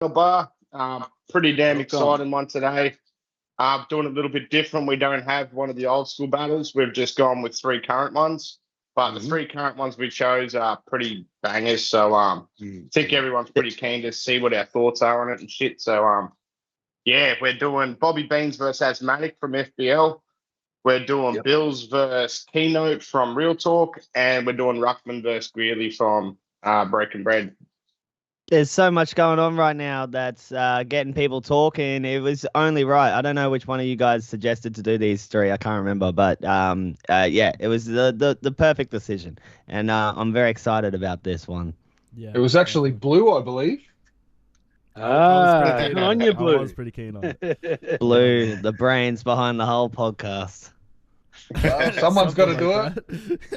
bar. Pretty damn Welcome. exciting one today. Doing a little bit different. We don't have one of the old school battles. We've just gone with 3 current ones. But the 3 current ones we chose are pretty bangers. So I think everyone's pretty keen to see what our thoughts are on it and shit. So yeah, we're doing Bobby Beans versus Azmatik from FBL. We're doing Billz versus Keynote from Real Talk, and we're doing Ruckman versus Greeley from Breaking Bread. There's so much going on right now that's getting people talking. It was only right. I don't know which one of you guys suggested to do these 3. I can't remember, but yeah, it was the perfect decision, and I'm very excited about this one. Yeah, it was actually Blue, I believe. Good on you, Blue. I was pretty keen on it. Blue, the brains behind the whole podcast. Someone's got to do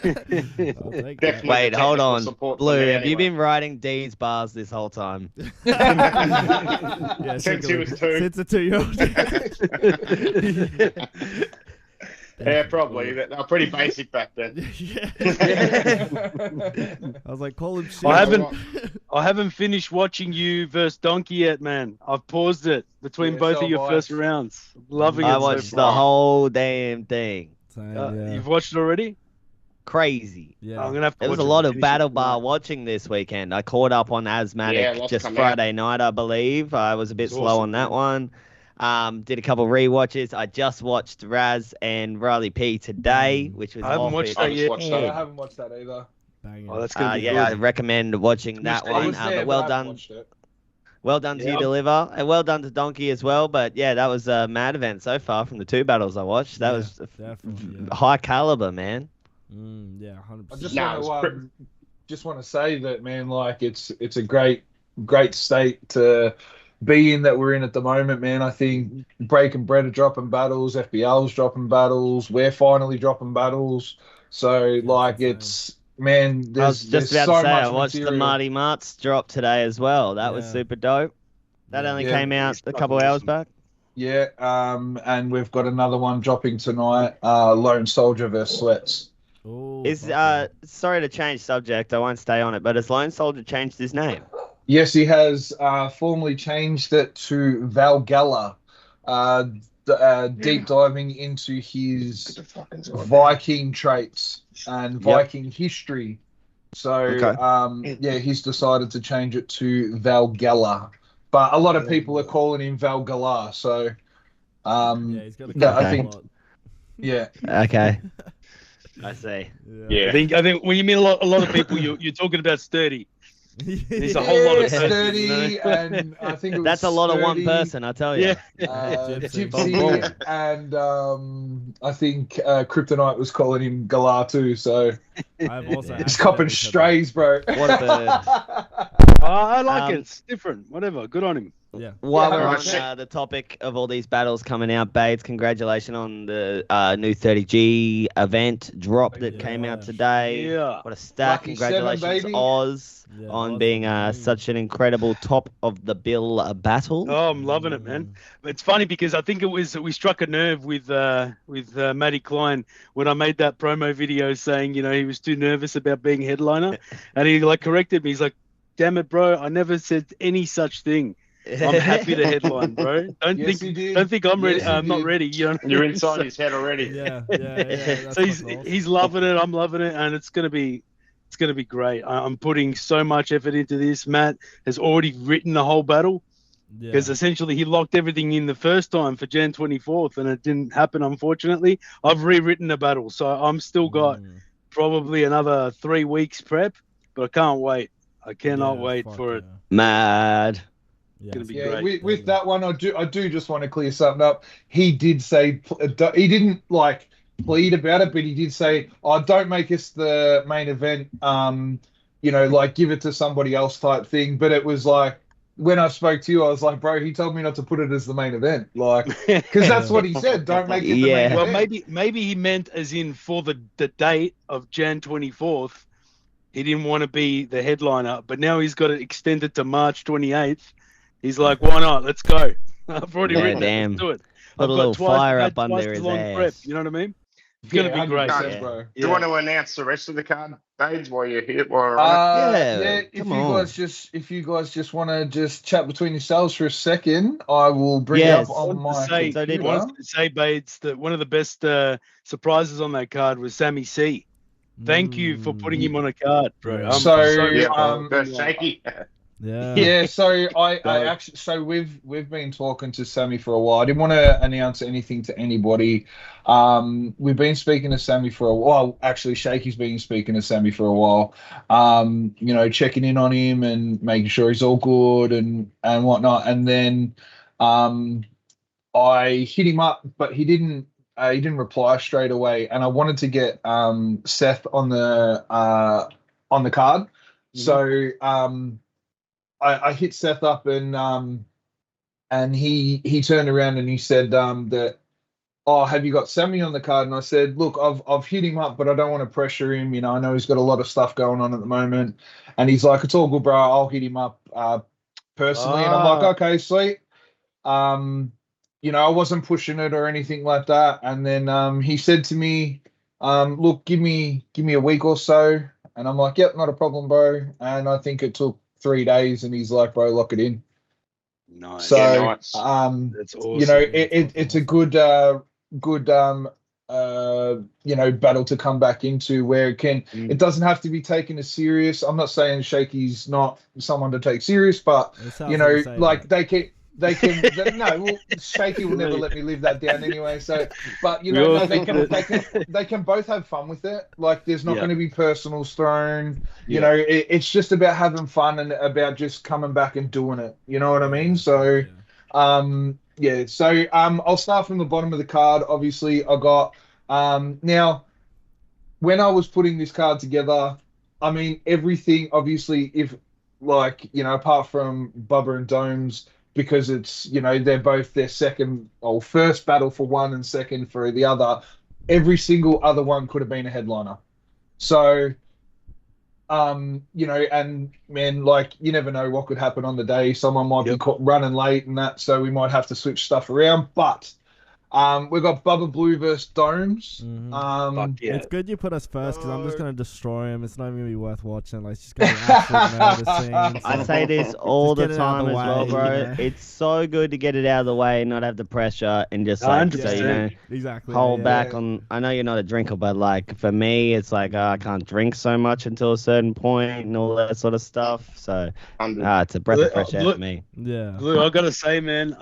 it. Wait, hold on. Blue, have you been writing D's bars this whole time? Yeah, since he was 2. Since a 2-year-old. Yeah, probably. They were pretty basic back then. Yeah. I was like, call him shit. I haven't finished watching you versus Donkey yet, man. I've paused it between both of your first rounds. Loving it. I watched the whole damn thing. Yeah. You've watched it already? Crazy. Yeah. I'm gonna have to There was watch a lot of finish battle it. bar watching this weekend. I caught up on Azmatik just Friday night, I believe. I was a bit slow on that one. Did a couple rewatches. I just watched Raz and Riley P today, which was I haven't watched that yet. I haven't watched that either. Oh, that's gonna be good. I recommend watching that one. But well done. Well done to you, Deliver, and well done to Donkey as well. But yeah, that was a mad event so far from the 2 battles I watched. That was high caliber, man. Yeah, 100%. I just want to say that, man. Like it's a great state to be in that we're in at the moment, man. I think Breaking Bread are dropping battles, FBL's dropping battles, we're finally dropping battles. So like it's. Man, I was just about to say, I watched material. the Marty Marts drop today as well. That was super dope. That only came out a couple hours back. Yeah, and we've got another one dropping tonight, Lone Soldier versus Sweats. Sorry to change subject, I won't stay on it, but has Lone Soldier changed his name? Yes, he has formally changed it to Valgalla. Deep diving into his Viking traits and Viking history. So, yeah, he's decided to change it to Valgalla. But a lot of people are calling him Valgalla. So, he's got I think, yeah. Okay. I see. Yeah. I think when you mean a lot of people, you're talking about sturdy. There's a whole lot of sturdy, and I think it was that's a lot of one person, I tell you. Gypsy, and I think Kryptonite was calling him Galar too. So I've also he's copping strays, bro. What a bird! I like it. It's different. Whatever. Good on him. Yeah. While we're on the topic of all these battles coming out, Bates, congratulations on the new 30G event drop that came out today. Yeah. What a stack. Lucky Congratulations, 7, Oz, on being such an incredible top of the bill battle. Oh, I'm loving it, man. It's funny because I think we struck a nerve with Matty Klein when I made that promo video saying, he was too nervous about being headliner, and he corrected me. He's like, "Damn it, bro! I never said any such thing. I'm happy to headline, bro. Don't think I'm ready. I'm not ready. You're inside his head already." Yeah. So he's loving it. I'm loving it, and it's gonna be great. I'm putting so much effort into this. Matt has already written the whole battle because essentially he locked everything in the first time for Jan 24th, and it didn't happen, unfortunately. I've rewritten the battle, so I'm still got probably another 3 weeks prep, but I can't wait. I cannot wait for it. Mad. It's gonna be great. With that one, I do just want to clear something up. He did say he didn't plead about it, but he did say, "Oh, don't make us the main event. Give it to somebody else," type thing. But it was like when I spoke to you, I was like, "Bro, he told me not to put it as the main event, because that's what he said. Don't make it the main event." Well, maybe he meant as in for the date of Jan 24th. He didn't want to be the headliner, but now he's got it extended to March 28th. He's like, "Why not? Let's go." I've already written it. Let's do it. Put a little fire up under his ass. Prep, you know what I mean? It's gonna be great, 100%, bro. Do you want to announce the rest of the card, Bades, while you're here? While we're on it? If you guys just want to just chat between yourselves for a second, I will bring it up on my computer. I wanted to say, Bates, that one of the best surprises on that card was Sammy C. Thank you for putting him on a card, bro. Shaky. Yeah. So I actually, we've been talking to Sammy for a while. I didn't want to announce anything to anybody. We've been speaking to Sammy for a while. Actually, Shaky's been speaking to Sammy for a while. You know, checking in on him and making sure he's all good and whatnot. And then I hit him up, but he didn't reply straight away. And I wanted to get Seth on the card. Mm-hmm. So I hit Seth up and he turned around and he said that, oh, have you got Sammy on the card? And I said, look, I've hit him up, but I don't want to pressure him. You know, I know he's got a lot of stuff going on at the moment. And he's like, it's all good, bro. I'll hit him up personally. And I'm like, okay, sweet. You know, I wasn't pushing it or anything like that. And then he said to me, look, give me a week or so. And I'm like, yep, not a problem, bro. And I think it took 3 days, and he's like, bro, lock it in. Nice. So, That's awesome. You know, it's a good, you know, battle to come back into where it doesn't have to be taken as serious. I'm not saying Shaky's not someone to take serious, but you know, like they can. Well, Shaky will never let me live that down anyway. So, but you know, they can both have fun with it. Like, there's not going to be personals thrown. You know, it's just about having fun and about just coming back and doing it. You know what I mean? So, So, I'll start from the bottom of the card. Obviously, I got now. When I was putting this card together, I mean, everything. Obviously, if like, you know, apart from Bubba and Domes, because it's, you know, they're both their second or first battle for one and second for the other. Every single other one could have been a headliner. So, you know, and man, like, you never know what could happen on the day. Someone might be caught running late and that, so we might have to switch stuff around. But we've got Bubba Blue versus Domes. It's good you put us first because I'm just going to destroy him. It's not even going to be worth watching. Like, it's just going to be absolute murder. I say this all the time as well, bro. You know? It's so good to get it out of the way, not have the pressure, and just like, so, you know, hold back on. I know you're not a drinker, but like for me, it's like I can't drink so much until a certain point and all that sort of stuff. So it's a breath of fresh air for me. Yeah. Look, I got to say, man,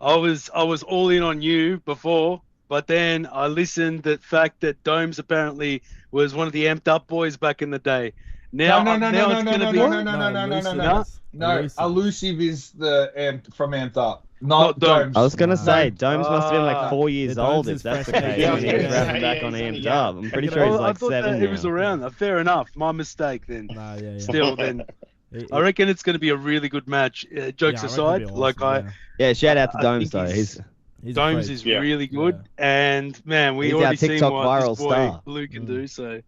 I was all in on you before, but then I listened the fact that Domes apparently was one of the amped up boys back in the day. Now no. Elusive is the from Amped Up, not Domes. I was gonna say Domes must have been like 4 years old if that's the case. He's grabbing back on Amped Up. I'm pretty sure he's like 7 now. He was around. Fair enough. My mistake then. Still, then. I reckon it's going to be a really good match. Jokes aside, awesome, shout out to Domes though. Domes is really good, and man, we already seen what this boy Blue can do. So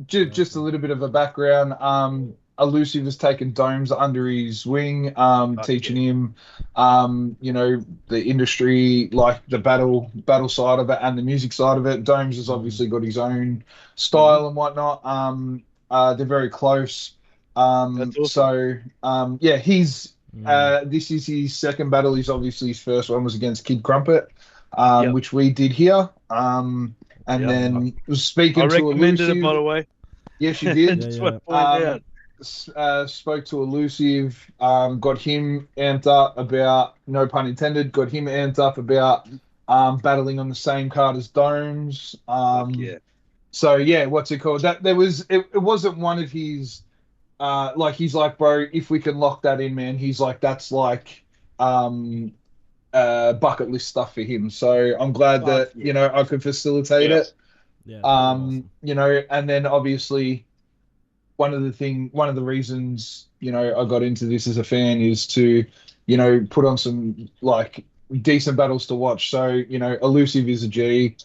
just a little bit of a background. Elusive has taken Domes under his wing, teaching him, you know, the industry, like the battle side of it and the music side of it. Domes has obviously got his own style and whatnot. They're very close. So he's this is his second battle. He's obviously his first one was against Kid Crumpet, which we did here. And then was speaking to Elusive. I recommended it, by the way. Yes, you did. Spoke to Elusive, got him amped up about, no pun intended, got him amped up about battling on the same card as Domes. So what's it called? That there was it wasn't one of his. Like he's like, bro, if we can lock that in, man, he's like, that's like bucket list stuff for him. So I'm glad that you know I could facilitate it. Awesome. You know, and then obviously one of the reasons, you know, I got into this as a fan is to, you know, put on some like decent battles to watch. So, you know, Elusive is a G.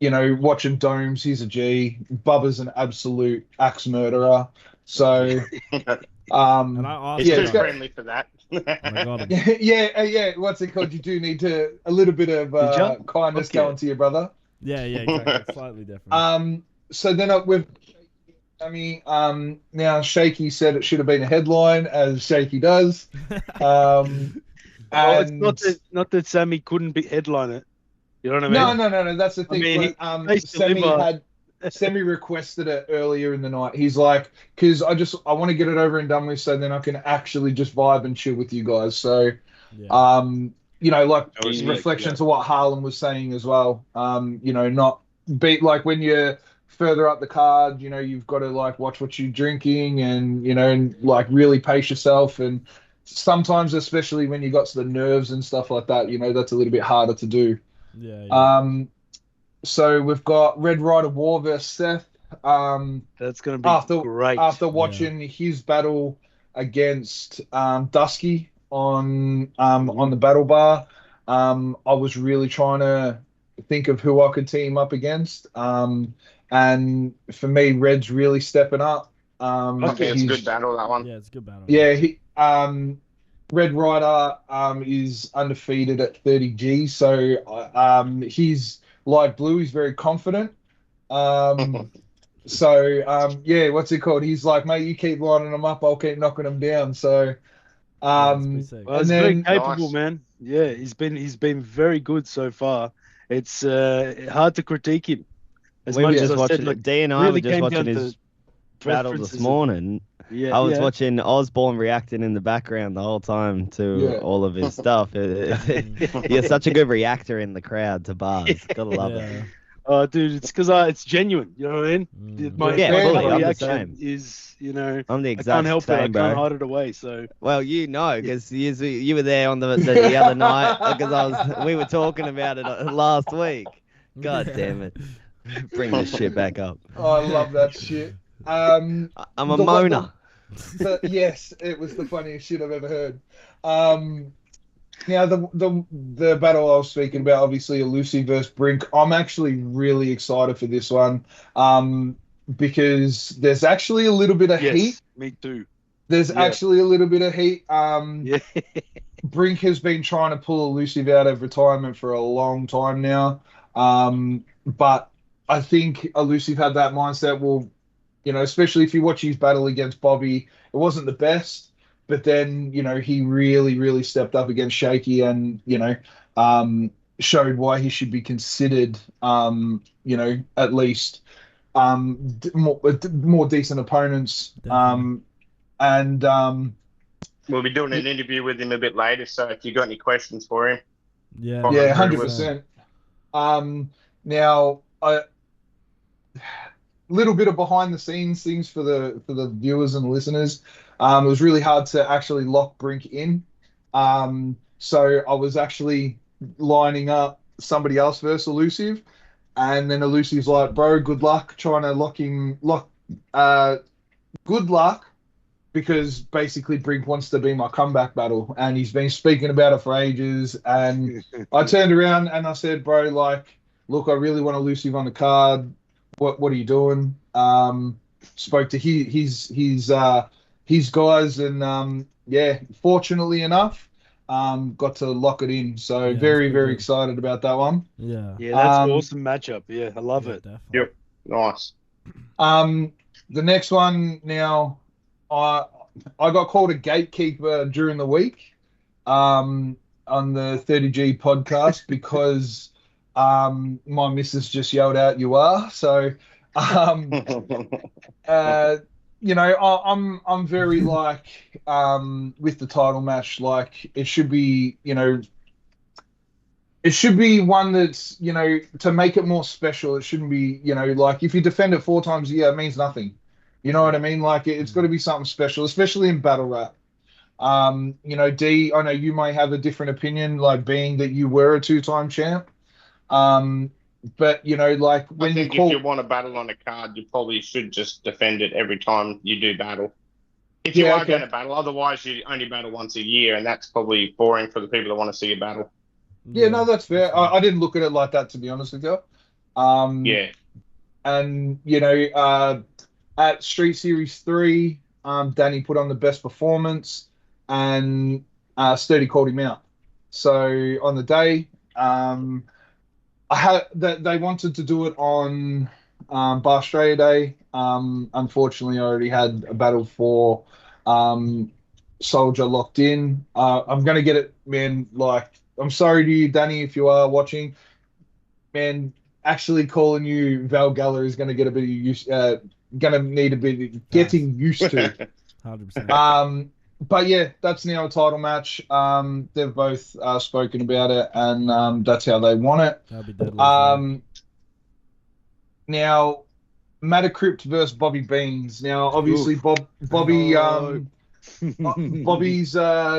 You know, watching Domes, he's a G. Bubba's an absolute axe murderer. So, And I asked He's too it's got- friendly for that. and I got him. yeah. What's it called? You do need to a little bit of kindness Okay. going to your brother. Yeah, exactly. Slightly different. So then we've. Now Shaky said it should have been a headline, as Shaky does. Well, it's And not that Sammy couldn't be headline it. You know what I mean? no. That's the thing. mean, But, Sammy requested it earlier in the night. He's like, because I want to get it over and done with, so then I can actually just vibe and chill with you guys. So, Yeah. like That was reflections yeah. of what Harlan was saying as well. Not be like when you're further up the card, you've got to like watch what you're drinking and and like really pace yourself. And sometimes, especially when you got to the nerves and stuff like that, that's a little bit harder to do. Yeah. So we've got Red Rider War versus Seth. That's going to be great. After watching his battle against Dusky on the battle bar, I was really trying to think of who I could team up against. And for me, Red's really stepping up. Okay, it's a good battle, that one. Yeah, it's a good battle. Yeah, Red Rider is undefeated at 30G, so he's like Blue. He's very confident. So what's it called? He's like, mate, you keep lining them up, I'll keep knocking them down. So, Well, and he's very then capable, Nice. man. Yeah, he's been very good so far. It's hard to critique him. As We much were as just I watching. said, like, D and I really were just came watching down his to battle preferences this and- morning. Yeah, I was watching Osborne reacting in the background the whole time to all of his stuff. You're such a good reactor in the crowd to bars. Gotta love it. Oh, dude, it's because it's genuine. You know what I mean? My fully. I'm the reaction same. is, I'm the I exact can't help it. I same, bro. can't hide it away. So Well, because you were there on the other night because we were talking about it last week. God damn it! Bring this shit back up. I love that shit. I'm a The- moaner. Yes, it was the funniest shit I've ever heard. Now the battle I was speaking about, obviously Lucy versus Brink. I'm actually really excited for this one, because there's actually a little bit of heat. yes, me too. There's actually a little bit of heat. Yeah, Brink has been trying to pull Elusive out of retirement for a long time now. But I think Elusive had that mindset. Well, especially if you watch his battle against Bobby, it wasn't the best, but then, he really, really stepped up against Shaky and, showed why he should be considered, at least more decent opponents. We'll be doing an interview with him a bit later, so if you got any questions for him, Yeah, 100%. Now, a little bit of behind the scenes things for the viewers and listeners. It was really hard to actually lock Brink in. So I was actually lining up somebody else versus Elusive, and then Elusive's like, bro, good luck trying to good luck, because basically Brink wants to be my comeback battle, and he's been speaking about it for ages. And I turned around and I said, bro, like, look, I really want Elusive on the card. What are you doing? Spoke to his guys, and fortunately enough, got to lock it in. So very, very excited about that one. Yeah. yeah, that's an awesome matchup. Yeah, I love it. Definitely. Yep. Nice. The next one now, I got called a gatekeeper during the week on the 30G podcast because my missus just yelled out, "You are." So I'm very like with the title match, like it should be, it should be one that's, to make it more special. It shouldn't be, like if you defend it 4 times a year, it means nothing. You know what I mean? Like it's got to be something special, especially in battle rap. D, I know you might have a different opinion, like being that you were a 2-time champ. But like when I think you if you want to battle on a card, you probably should just defend it every time you do battle. If you are going to battle, otherwise you only battle once a year, and that's probably boring for the people that want to see a battle. Yeah, no, that's fair. I didn't look at it like that, to be honest with you. Yeah. And at Street Series 3, Danny put on the best performance, and Sturdy called him out. So on the day, they wanted to do it on Bar Australia Day. Unfortunately, I already had a battle for Soldier locked in. I'm gonna get it, man. Like, I'm sorry to you, Danny, if you are watching, man. Actually, calling you Val Geller is gonna get a bit of use. Gonna need a bit of getting used to. 100%. But yeah, that's now a title match. They've both spoken about it, and that's how they want it. That'd be deadly. Now, Matacrypt versus Bobby Beans. Now, obviously, Bobby's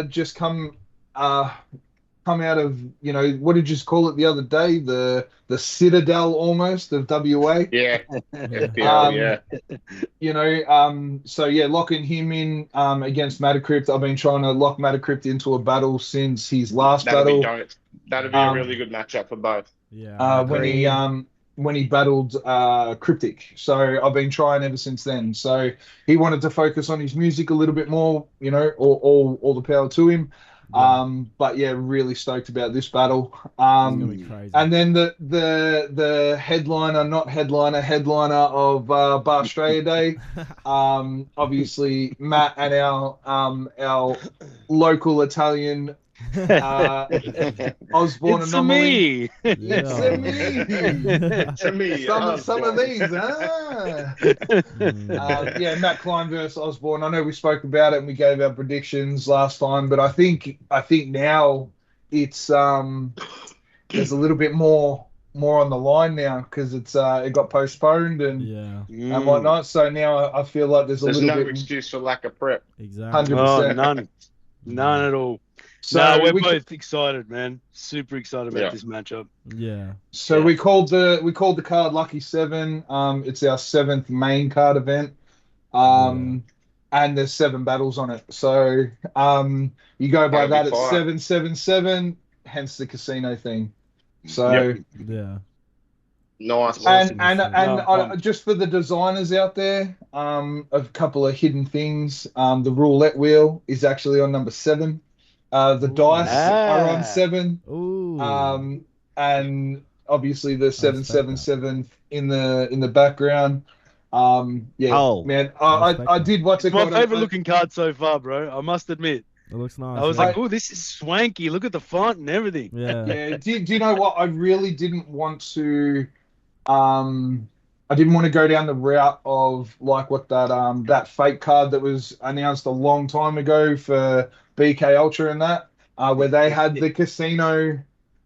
just come out of, what did you just call it the other day? The citadel almost of WA. Yeah. So yeah, locking him in against Matacrypt. I've been trying to lock Matacrypt into a battle since his last battle. That'd be a really good matchup for both. Yeah. When he battled Cryptic. So I've been trying ever since then. So he wanted to focus on his music a little bit more, all the power to him. But yeah, really stoked about this battle. Gonna be crazy. And then the headliner of Bar Australia Day, obviously Matt and our local Italian Osborne It's anomaly. me. It's me. Some of these, yeah, Matt Klein versus Osborne. I know we spoke about it and we gave our predictions last time, but I think now it's there's a little bit more on the line now because it got postponed and whatnot. So now I feel like there's no excuse for lack of prep. Exactly. 100%. None at all. So we're both excited, man. Super excited about this matchup. Yeah. So we called the card Lucky 7. It's our 7th main card event. And there's 7 battles on it. So you go by that, it's 777, hence the casino thing. So yeah. Nice. And just for the designers out there, a couple of hidden things. The roulette wheel is actually on number 7. The dice are on 7. Ooh. And obviously the 777 in the background. Man, I did what's it My called? favorite looking card so far, bro. I must admit. It looks nice. I was like, oh, this is swanky. Look at the font and everything. Yeah. Yeah. Do you know what? I really didn't want to. I didn't want to go down the route of like what that fake card that was announced a long time ago for BK Ultra and that, where they had the casino,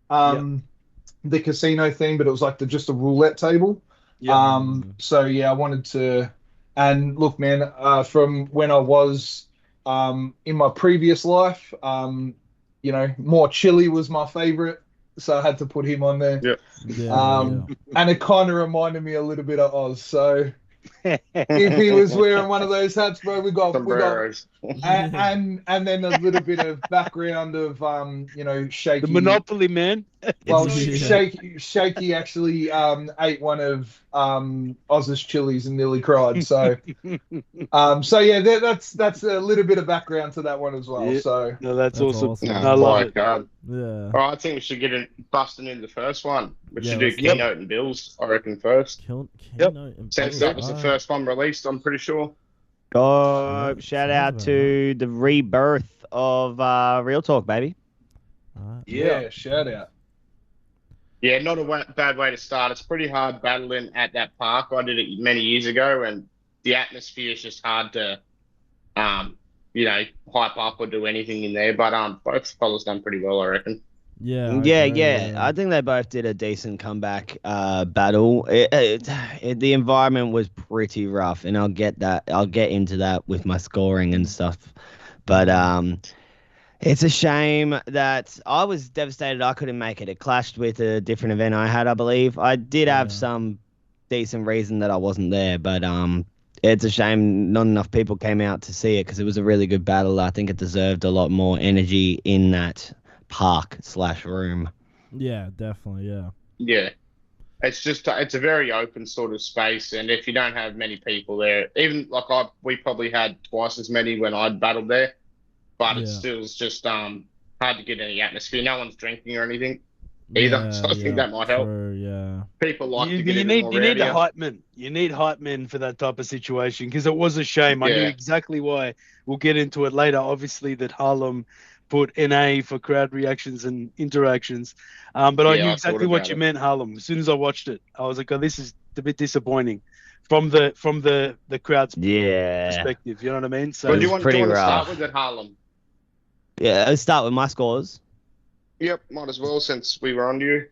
the casino thing, but it was like just a roulette table. So yeah, I wanted to, and look, man, from when I was in my previous life, more chili was my favorite. So I had to put him on there. And it kind of reminded me a little bit of Oz. So if he was wearing one of those hats, bro, we got and then a little bit of background of Shaky. The Monopoly man. Well, Shaky actually ate one of Oz's chilies and nearly cried. So yeah, that's a little bit of background to that one as well. Yeah. So no, that's awesome. No, I love it. God. Yeah. All right, I think we should get it busting in the first one. We should do Keynote and Billz, I reckon, first. Since that was the first one released, I'm pretty sure. Shout out to the rebirth of Real Talk, baby. Yeah, shout out. Yeah, not a bad way to start. It's pretty hard battling at that park. I did it many years ago, and the atmosphere is just hard to, hype up or do anything in there. But both fellas done pretty well, I reckon. Yeah. I think they both did a decent comeback battle. The environment was pretty rough, and I'll get into that with my scoring and stuff. But it's a shame that I was devastated I couldn't make it. It clashed with a different event I had, I believe. I did have some decent reason that I wasn't there, but it's a shame not enough people came out to see it because it was a really good battle. I think it deserved a lot more energy in that park/room. Yeah, definitely. Yeah. Yeah. it's a very open sort of space, and if you don't have many people there, even like we probably had twice as many when I'd battled there, but it still was just hard to get any atmosphere. No one's drinking or anything either, so I think that might help. Yeah, people like to get more you need the hype men. You need hype men for that type of situation, because it was a shame. I knew exactly why. We'll get into it later. Obviously, that Harlem put NA for crowd reactions and interactions, but I knew exactly what you meant, Harlem. As soon as I watched it, I was like, "Oh, this is a bit disappointing from the crowd's perspective." You know what I mean? So do you want to start with it, Harlem? Yeah, let's start with my scores. Yep, might as well since we were on you.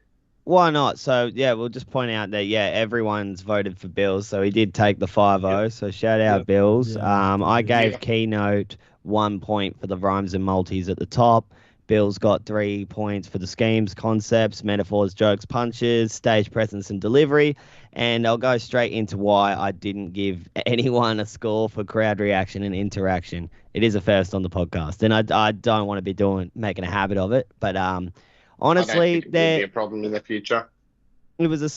Why not? So, yeah, we'll just point out that, everyone's voted for Billz. So he did take the 5-0. So shout out Billz. I gave Keynote 1 point for the rhymes and multis at the top. Billz got 3 points for the schemes, concepts, metaphors, jokes, punches, stage presence, and delivery. And I'll go straight into why I didn't give anyone a score for crowd reaction and interaction. It is a first on the podcast, and I don't want to be making a habit of it. But honestly, there will be a problem in the future. It was a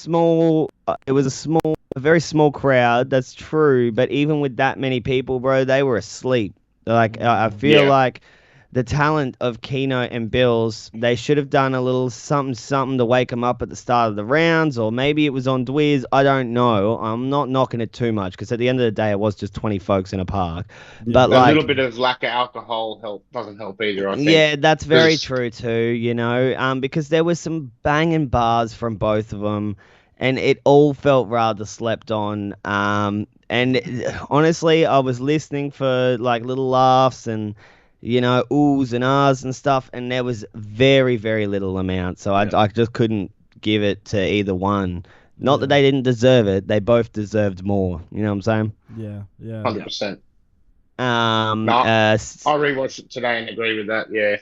very small crowd. That's true. But even with that many people, bro, they were asleep. Like I feel like the talent of Keynote and Billz, they should have done a little something to wake them up at the start of the rounds, or maybe it was on Dwiz. I don't know. I'm not knocking it too much, because at the end of the day, it was just 20 folks in a park. But a little bit of lack of alcohol doesn't help either, I think. Yeah, that's very true too, because there was some banging bars from both of them, and it all felt rather slept on. And honestly, I was listening for like little laughs and oohs and ahs and stuff, and there was very, very little amount. So I just couldn't give it to either one. Not that they didn't deserve it; they both deserved more. You know what I'm saying? Yeah, 100%. I rewatched it today and agree with that. Yeah.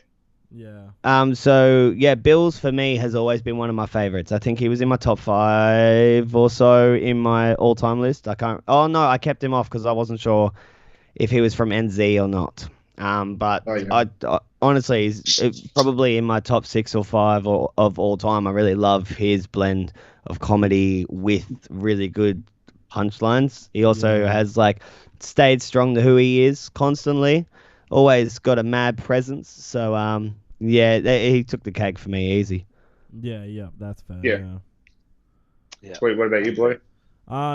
So Billz for me has always been one of my favorites. I think he was in my top 5 or so in my all-time list. I kept him off because I wasn't sure if he was from NZ or not. But I honestly, he's probably in my top 6 or 5 of all time. I really love his blend of comedy with really good punchlines. He also has stayed strong to who he is constantly. Always got a mad presence. So he took the cake for me easy. Yeah, that's fair. Yeah. Sweet. What about you, Blue?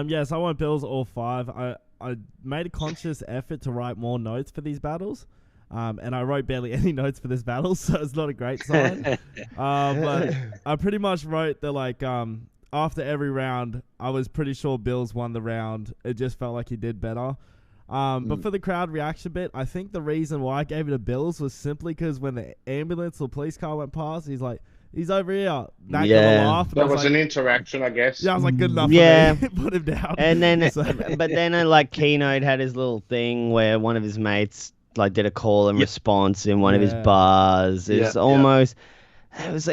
Yes, I want Billz all 5. I made a conscious effort to write more notes for these battles, and I wrote barely any notes for this battle, so it's not a great sign. But I pretty much wrote that after every round, I was pretty sure Billz won the round. It just felt like he did better. But for the crowd reaction bit, I think the reason why I gave it to Billz was simply because when the ambulance or police car went past, he's like, he's over here. That got a laugh. That was an interaction, I guess. Yeah, I was like, good enough for me. Put him down. And then, but then Keynote had his little thing where one of his mates did a call and response in one of his bars. It was almost... It was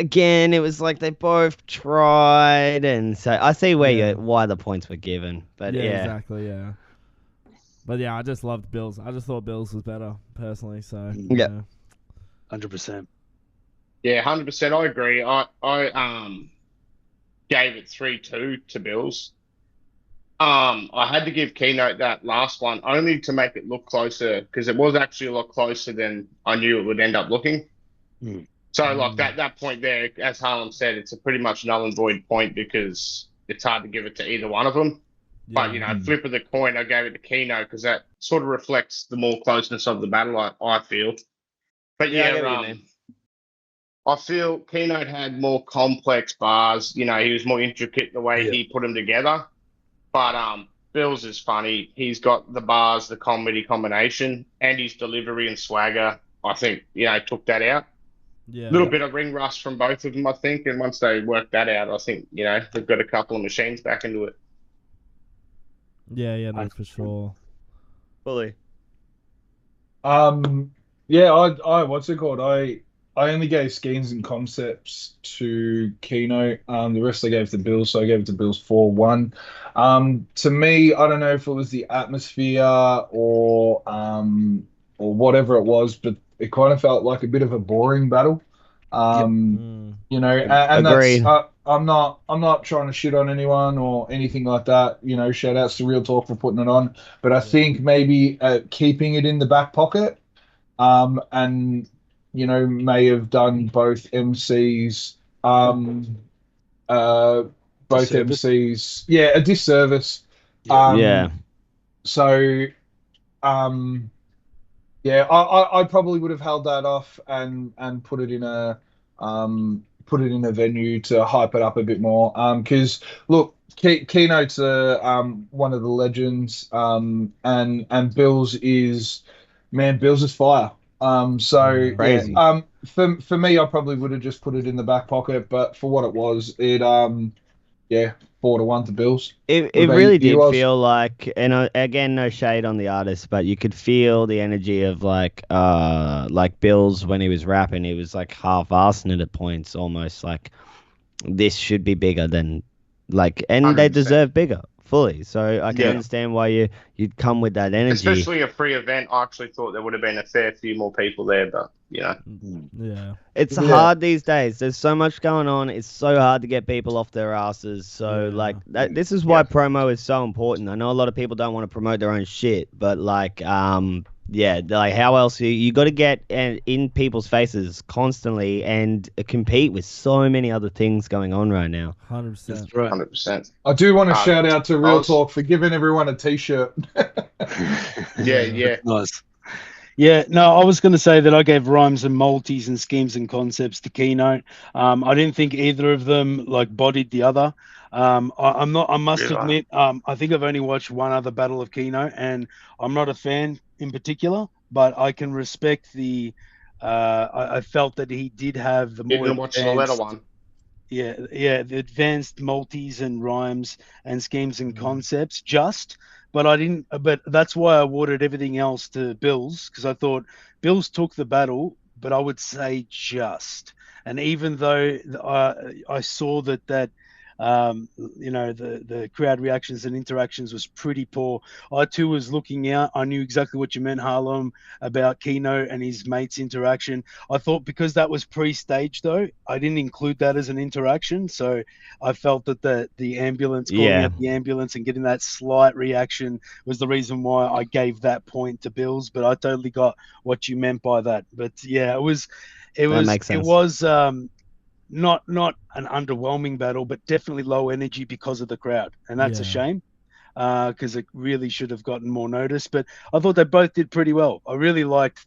like they both tried, and so I see why the points were given. But exactly, But I just loved Billz. I just thought Billz was better personally. So 100%. Yeah, 100%. I agree. I gave it 3-2 to Billz. I had to give Keynote that last one only to make it look closer, because it was actually a lot closer than I knew it would end up looking. So that point there, as Harlem said, it's a pretty much null and void point because it's hard to give it to either one of them. But flip of the coin, I gave it to Keynote because that sort of reflects the more closeness of the battle, I feel. But I feel Keynote had more complex bars. He was more intricate the way he put them together. But Billz is funny. He's got the bars, the comedy combination, and his delivery and swagger, I think, took that out. A little bit of ring rust from both of them, I think. And once they work that out, I think, they've got a couple of machines back into it. Yeah, no, for sure. Fully. I what's it called? I only gave schemes and concepts to Keynote. The rest I gave to Billz, so I gave it to Billz 4-1. To me, I don't know if it was the atmosphere or whatever it was, but it kind of felt like a bit of a boring battle. You know, and Agreed. that's I'm not trying to shit on anyone or anything like that. You know, shout outs to Real Talk for putting it on, but I think maybe keeping it in the back pocket, and you know, may have done both MCs, both Disservice. MCs, yeah, a disservice. Yeah. So, yeah, I probably would have held that off and put it in a venue to hype it up a bit more. Because look, Keynote's one of the legends. And Billz is, man, Billz is fire. So Crazy. yeah. For me, I probably would have just put it in the back pocket, but for what it was, it yeah, 4-1 to Billz. It What about really you, did Oz? feel like, and again, no shade on the artist, but you could feel the energy of like Billz when he was rapping. He was like half-assing it at points, almost like this should be bigger than like, and they 100%. deserve bigger fully. So I can Yeah. understand why you'd come with that energy. Especially a free event. I actually thought there would have been a fair few more people there, but you know. Yeah. It's Yeah. hard these days. There's so much going on. It's so hard to get people off their asses. So Yeah. like this is why promo is so important. I know a lot of people don't want to promote their own shit, but like yeah, like how else you got to get in people's faces constantly and compete with so many other things going on right now. 100%. That's right. 100%. I do want to shout out to Real Oz. Talk for giving everyone a t-shirt. Yeah. Nice. Yeah, no, I was going to say that I gave Rhymes and Multis and Schemes and Concepts to Keynote. I didn't think either of them like bodied the other. I must Really? admit, I think I've only watched one other battle of Keynote, and I'm not a fan in particular, but I can respect the. I felt that he did have the You more can watch the letter one. yeah, the advanced multis and rhymes and schemes and concepts but I didn't, but that's why I awarded everything else to Billz, because I thought Billz took the battle, but I would say just. And even though I saw that you know, the crowd reactions and interactions was pretty poor, I too was looking out. I knew exactly what you meant, Harlem, about Keynote and his mates interaction. I thought because that was pre-staged though, I didn't include that as an interaction, so I felt that the ambulance, calling out the ambulance and getting that slight reaction was the reason why I gave that point to Billz. But I totally got what you meant by that. But yeah, it was not an underwhelming battle, but definitely low energy because of the crowd, and that's a shame, because it really should have gotten more notice. But I thought they both did pretty well. I really liked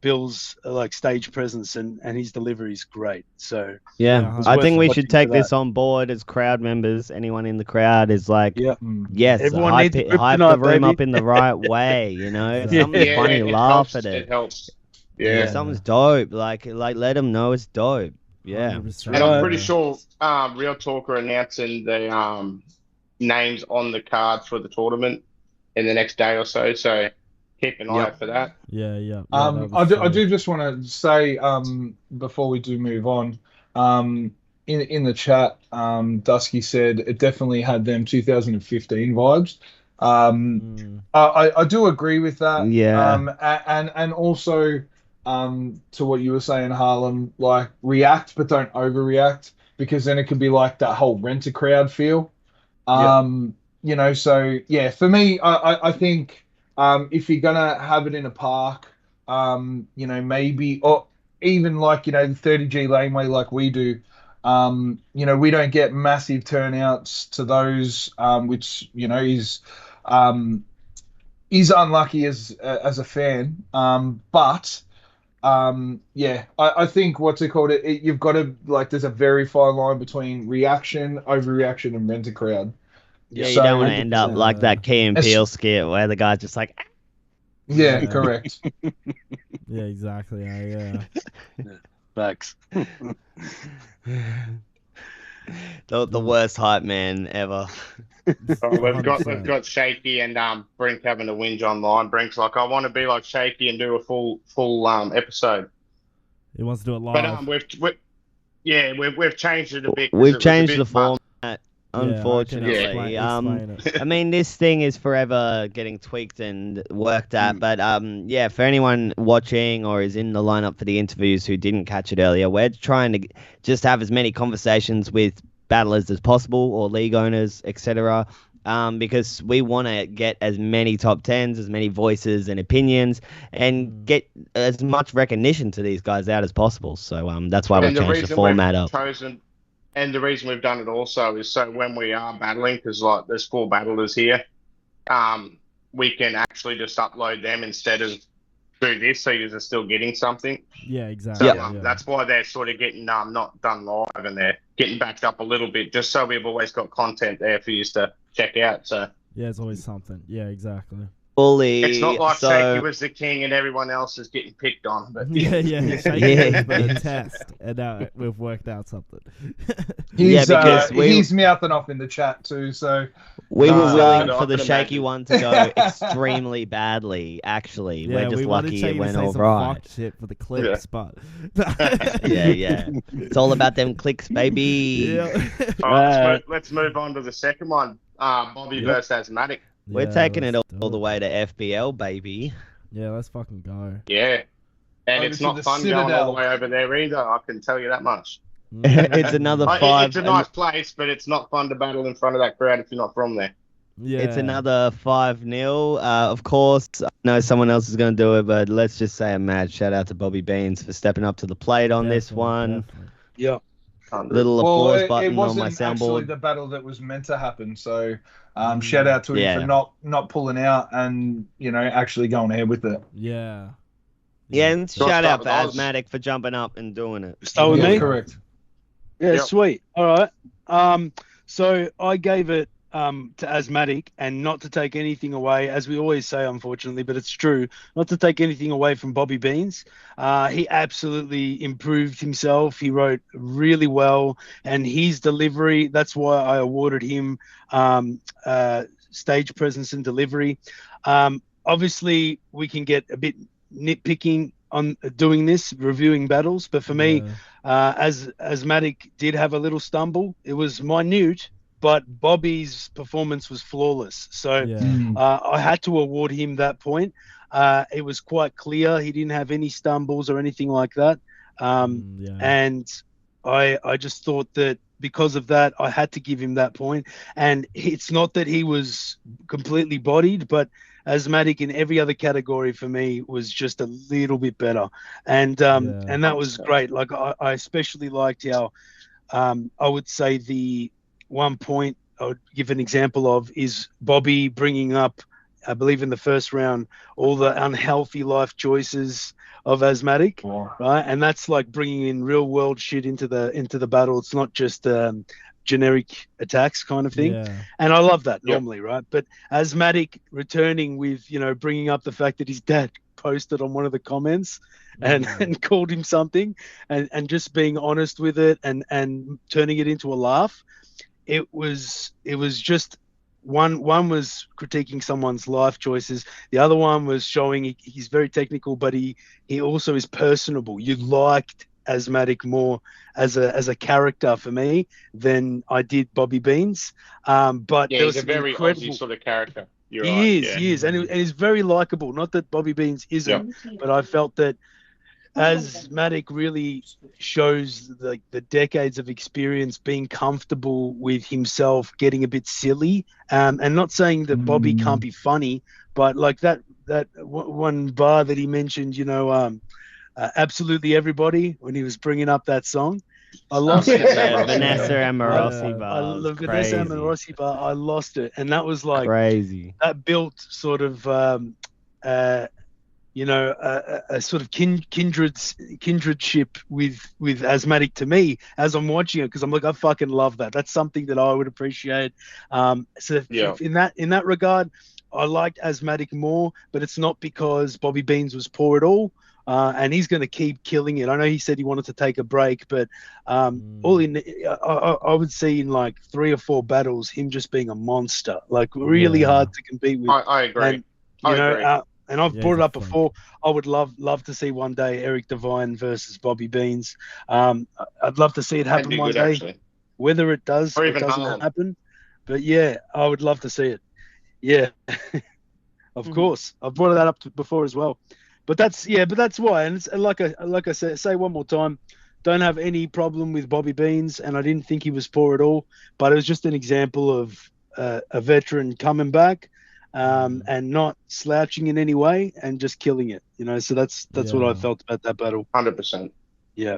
Bill's like stage presence, and his delivery is great. So yeah, it's I worth think we watching should take for this that. on board as crowd members. Anyone in the crowd is like, yes, Everyone hype, needs hype kryptonite, the room baby. up in the right way. You know, if Yeah. something's funny, it laugh helps. at it. It helps. Yeah, Yeah. something's dope. Like let them know it's dope. Yeah. 100%. And I'm pretty sure Real Talk are announcing the names on the card for the tournament in the next day or so. So keep an eye out for that. Yeah. I do just want to say before we do move on, in the chat, Dusky said it definitely had them 2015 vibes. I do agree with that. Yeah. And also to what you were saying, Harlem, like react but don't overreact, because then it could be like that whole rent a crowd feel. You know, so yeah, for me, I think if you're gonna have it in a park, you know, maybe, or even like, you know, the 30G laneway like we do, you know, we don't get massive turnouts to those, which, you know, is unlucky as a fan. But yeah, I think what's it called? You've got to, like, there's a very fine line between reaction, overreaction, and rent a crowd. Yeah, you don't want to end up like that Key and Peele skit where the guy's just like, yeah, correct. Yeah, exactly. Yeah. Facts. the worst hype man ever. Oh, we've got Shaky and Brink having a whinge online. Brink's like, I want to be like Shaky and do a full episode. He wants to do it live. But we've changed it a bit. 'cause We've it was a changed bit the much. format. unfortunately. I mean, this thing is forever getting tweaked and worked at. But yeah, for anyone watching or is in the lineup for the interviews who didn't catch it earlier, we're trying to just have as many conversations with battlers as possible or league owners, etc. Because we want to get as many top 10s, as many voices and opinions, and get as much recognition to these guys out as possible. So that's why we changed the format up. And the reason we've done it also is so when we are battling, because like there's 4 battlers here, we can actually just upload them instead of do this, so you're still getting something. Yeah, exactly. So that's why they're sort of getting not done live, and they're getting backed up a little bit, just so we've always got content there for you to check out. So yeah, it's always something. Yeah, exactly. It's not like Shaky was the king and everyone else is getting picked on. But Shaky was a test, and now we've worked out something. He's mouthing off in the chat too. So we were willing for the Shaky one to go extremely badly. Actually, we're just lucky it went all right. Fuck shit for the clicks, but yeah, it's all about them clicks, baby. All right, let's move on to the second one. Bobby versus Azmatik. We're taking it all the way to FBL, baby. Yeah, let's fucking go. Yeah. And it's not fun going all the way over there either, I can tell you that much. It's another 5. It's a nice place, but it's not fun to battle in front of that crowd if you're not from there. Yeah. It's another 5-0. Of course, I know someone else is going to do it, but let's just say a mad shout out to Bobby Beans for stepping up to the plate on this one. Yeah. Little applause button on my soundboard. It wasn't actually the battle that was meant to happen, so shout out to him for not pulling out and actually going ahead with it. Yeah, and shout out to Azmatik for jumping up and doing it. Start with me, correct? Yeah, sweet. All right. So I gave it to Azmatik, and not to take anything away, as we always say, unfortunately, but it's true, not to take anything away from Bobby Beans. He absolutely improved himself. He wrote really well, and his delivery, that's why I awarded him stage presence and delivery. Obviously, we can get a bit nitpicking on doing this, reviewing battles, but for me, as Azmatik did have a little stumble, it was minute, but Bobby's performance was flawless. So I had to award him that point. It was quite clear he didn't have any stumbles or anything like that. And I just thought that because of that, I had to give him that point. And it's not that he was completely bodied, but Azmatik in every other category for me was just a little bit better. And that was great. Like I especially liked how I would say the one point I would give an example of is Bobby bringing up, I believe in the first round, all the unhealthy life choices of Azmatik, right? And that's like bringing in real world shit into the battle. It's not just generic attacks kind of thing. And I love that normally, right? But Azmatik returning with, bringing up the fact that his dad posted on one of the comments and called him something and just being honest with it and turning it into a laugh. It was just one was critiquing someone's life choices. The other one was showing he's very technical, but he also is personable. You liked Azmatik more as a character for me than I did Bobby Beans. But he's a very Aussie sort of character. He is, and he's very likable. Not that Bobby Beans isn't, but I felt that Azmatik really shows the decades of experience being comfortable with himself, getting a bit silly, and not saying that Bobby can't be funny, but like that one bar that he mentioned, absolutely everybody, when he was bringing up that song, I lost it. Vanessa Amorosi bar. I love Vanessa Amorosi bar. I lost it, and that was like crazy. That built sort of a sort of kindredship with Azmatik to me as I'm watching it, because I'm like, I fucking love that. That's something that I would appreciate. In that regard, I liked Azmatik more, but it's not because Bobby Beans was poor at all. And he's going to keep killing it. I know he said he wanted to take a break, but I would see in like 3 or 4 battles him just being a monster, like really hard to compete with. I agree. And I've brought it up before. I would love to see one day Eric Devine versus Bobby Beans. I'd love to see it happen one day. Actually. Whether it does or even doesn't happen, But yeah, I would love to see it. Yeah, of course. I've brought that up before as well. But that's why. And it's, like I say one more time, don't have any problem with Bobby Beans, and I didn't think he was poor at all. But it was just an example of a veteran coming back, and not slouching in any way, and just killing it. So that's what I felt about that battle. 100%. Yeah.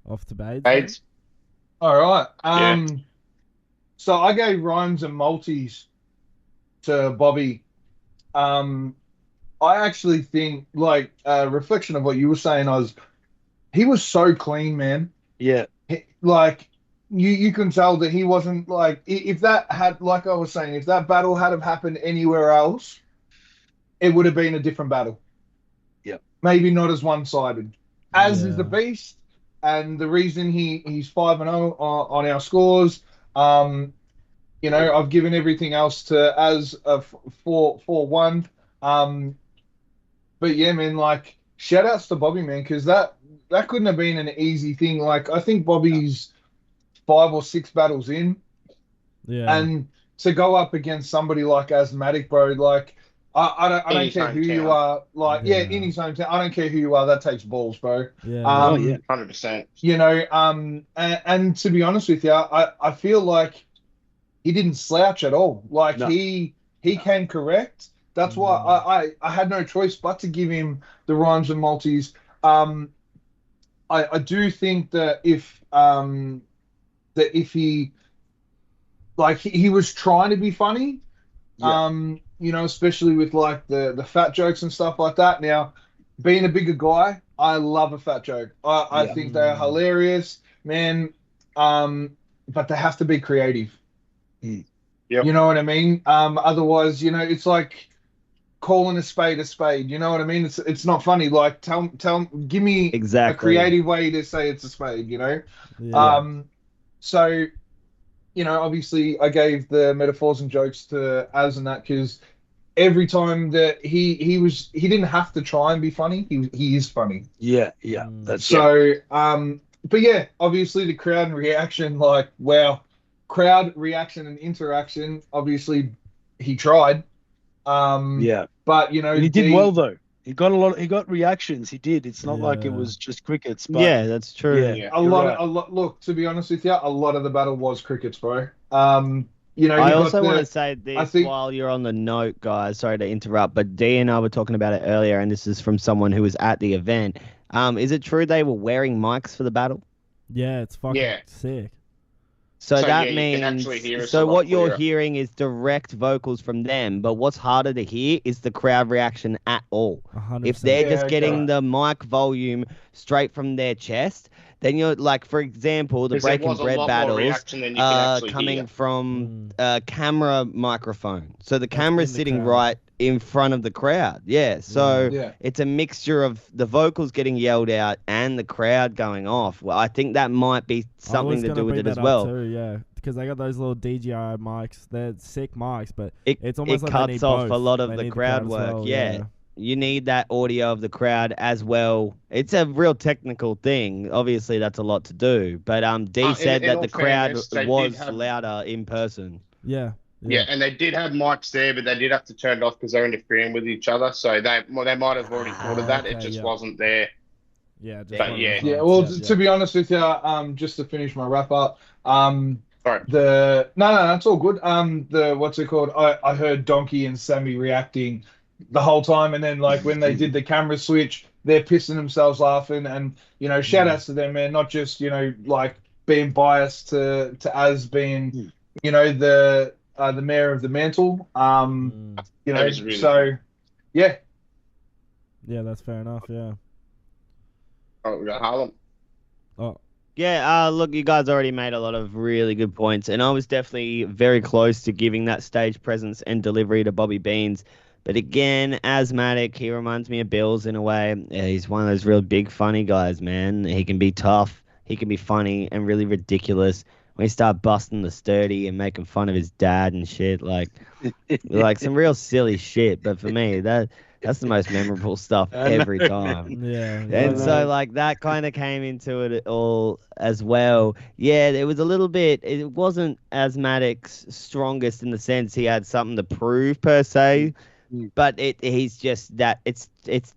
Off to Bades. Bades. All right. So I gave rhymes and multis to Bobby. I actually think, like, reflection of what you were saying, he was so clean, man. Yeah. Like, you can tell that he wasn't, like, if that had, like I was saying, if that battle had have happened anywhere else, it would have been a different battle. Yeah. Maybe not as one-sided. As is the Beast, and the reason he's 5-0 on our scores. I've given everything else to as a 4-1. But yeah, man, like, shout outs to Bobby, man, because that couldn't have been an easy thing. Like, I think Bobby's 5 or 6 battles in. Yeah. And to go up against somebody like Azmatik, bro, like, I don't care who you are. Like, in his hometown, I don't care who you are. That takes balls, bro. Yeah. 100%. And to be honest with you, I feel like he didn't slouch at all. Like, he came correct. That's why I had no choice but to give him the rhymes and multis. I do think that if he, like, he was trying to be funny, especially with, like, the fat jokes and stuff like that. Now, being a bigger guy, I love a fat joke. I think they are hilarious, man. But they have to be creative. Yep. You know what I mean? Otherwise, it's like calling a spade a spade. You know what I mean? It's not funny. Like, give me a creative way to say it's a spade. Yeah. So, obviously, I gave the metaphors and jokes to Az and that, because every time that he didn't have to try and be funny. He is funny. Yeah. That's so. But yeah, obviously the crowd reaction, like, wow. Crowd reaction and interaction, obviously he tried. But and he did well though. He got reactions. He did. It's not like it was just crickets. But that's true. A lot. Look, to be honest with you, a lot of the battle was crickets, bro. I also want to say this while you're on the note, guys. Sorry to interrupt, but Dee and I were talking about it earlier, and this is from someone who was at the event. Is it true they were wearing mics for the battle? Yeah, it's fucking sick. So that means, so what you're hearing is direct vocals from them, but what's harder to hear is the crowd reaction at all. 100%. If they're just getting the mic volume straight from their chest, then you're, like, for example, the Breaking Bread battles coming from a camera microphone. So the camera's sitting right in front of the crowd. So it's a mixture of the vocals getting yelled out and the crowd going off. Well, I think that might be something to do with it as well. Too, because they got those little DJI mics. They're sick mics, but it's almost like cuts off a lot of the crowd work. You need that audio of the crowd as well. It's a real technical thing. Obviously, that's a lot to do. But Dee said that the crowd was louder in person. Yeah, and they did have mics there, but they did have to turn it off because they're interfering with each other. So they might have already thought of that. It just wasn't there. Well, to be honest with you, just to finish my wrap up, no, that's all good. What's it called? I heard Donkey and Sammy reacting the whole time, and then, like, when they did the camera switch, they're pissing themselves laughing, and shout outs to them, man. Not just like being biased to Az being the mayor of the mantle. So yeah, that's fair enough. We got Harlem. Look, you guys already made a lot of really good points, and I was definitely very close to giving that stage presence and delivery to Bobby Beans. But again, Azmatik, he reminds me of Billz in a way. He's one of those real big, funny guys, man. He can be tough, he can be funny, and really ridiculous. When he start busting the sturdy and making fun of his dad and shit, like some real silly shit. But for me, That's the most memorable stuff every time. Yeah. And so, like, that kind of came into it all as well. Yeah, it was a little bit, it wasn't Asmatic's strongest in the sense he had something to prove per se, but he's just that it's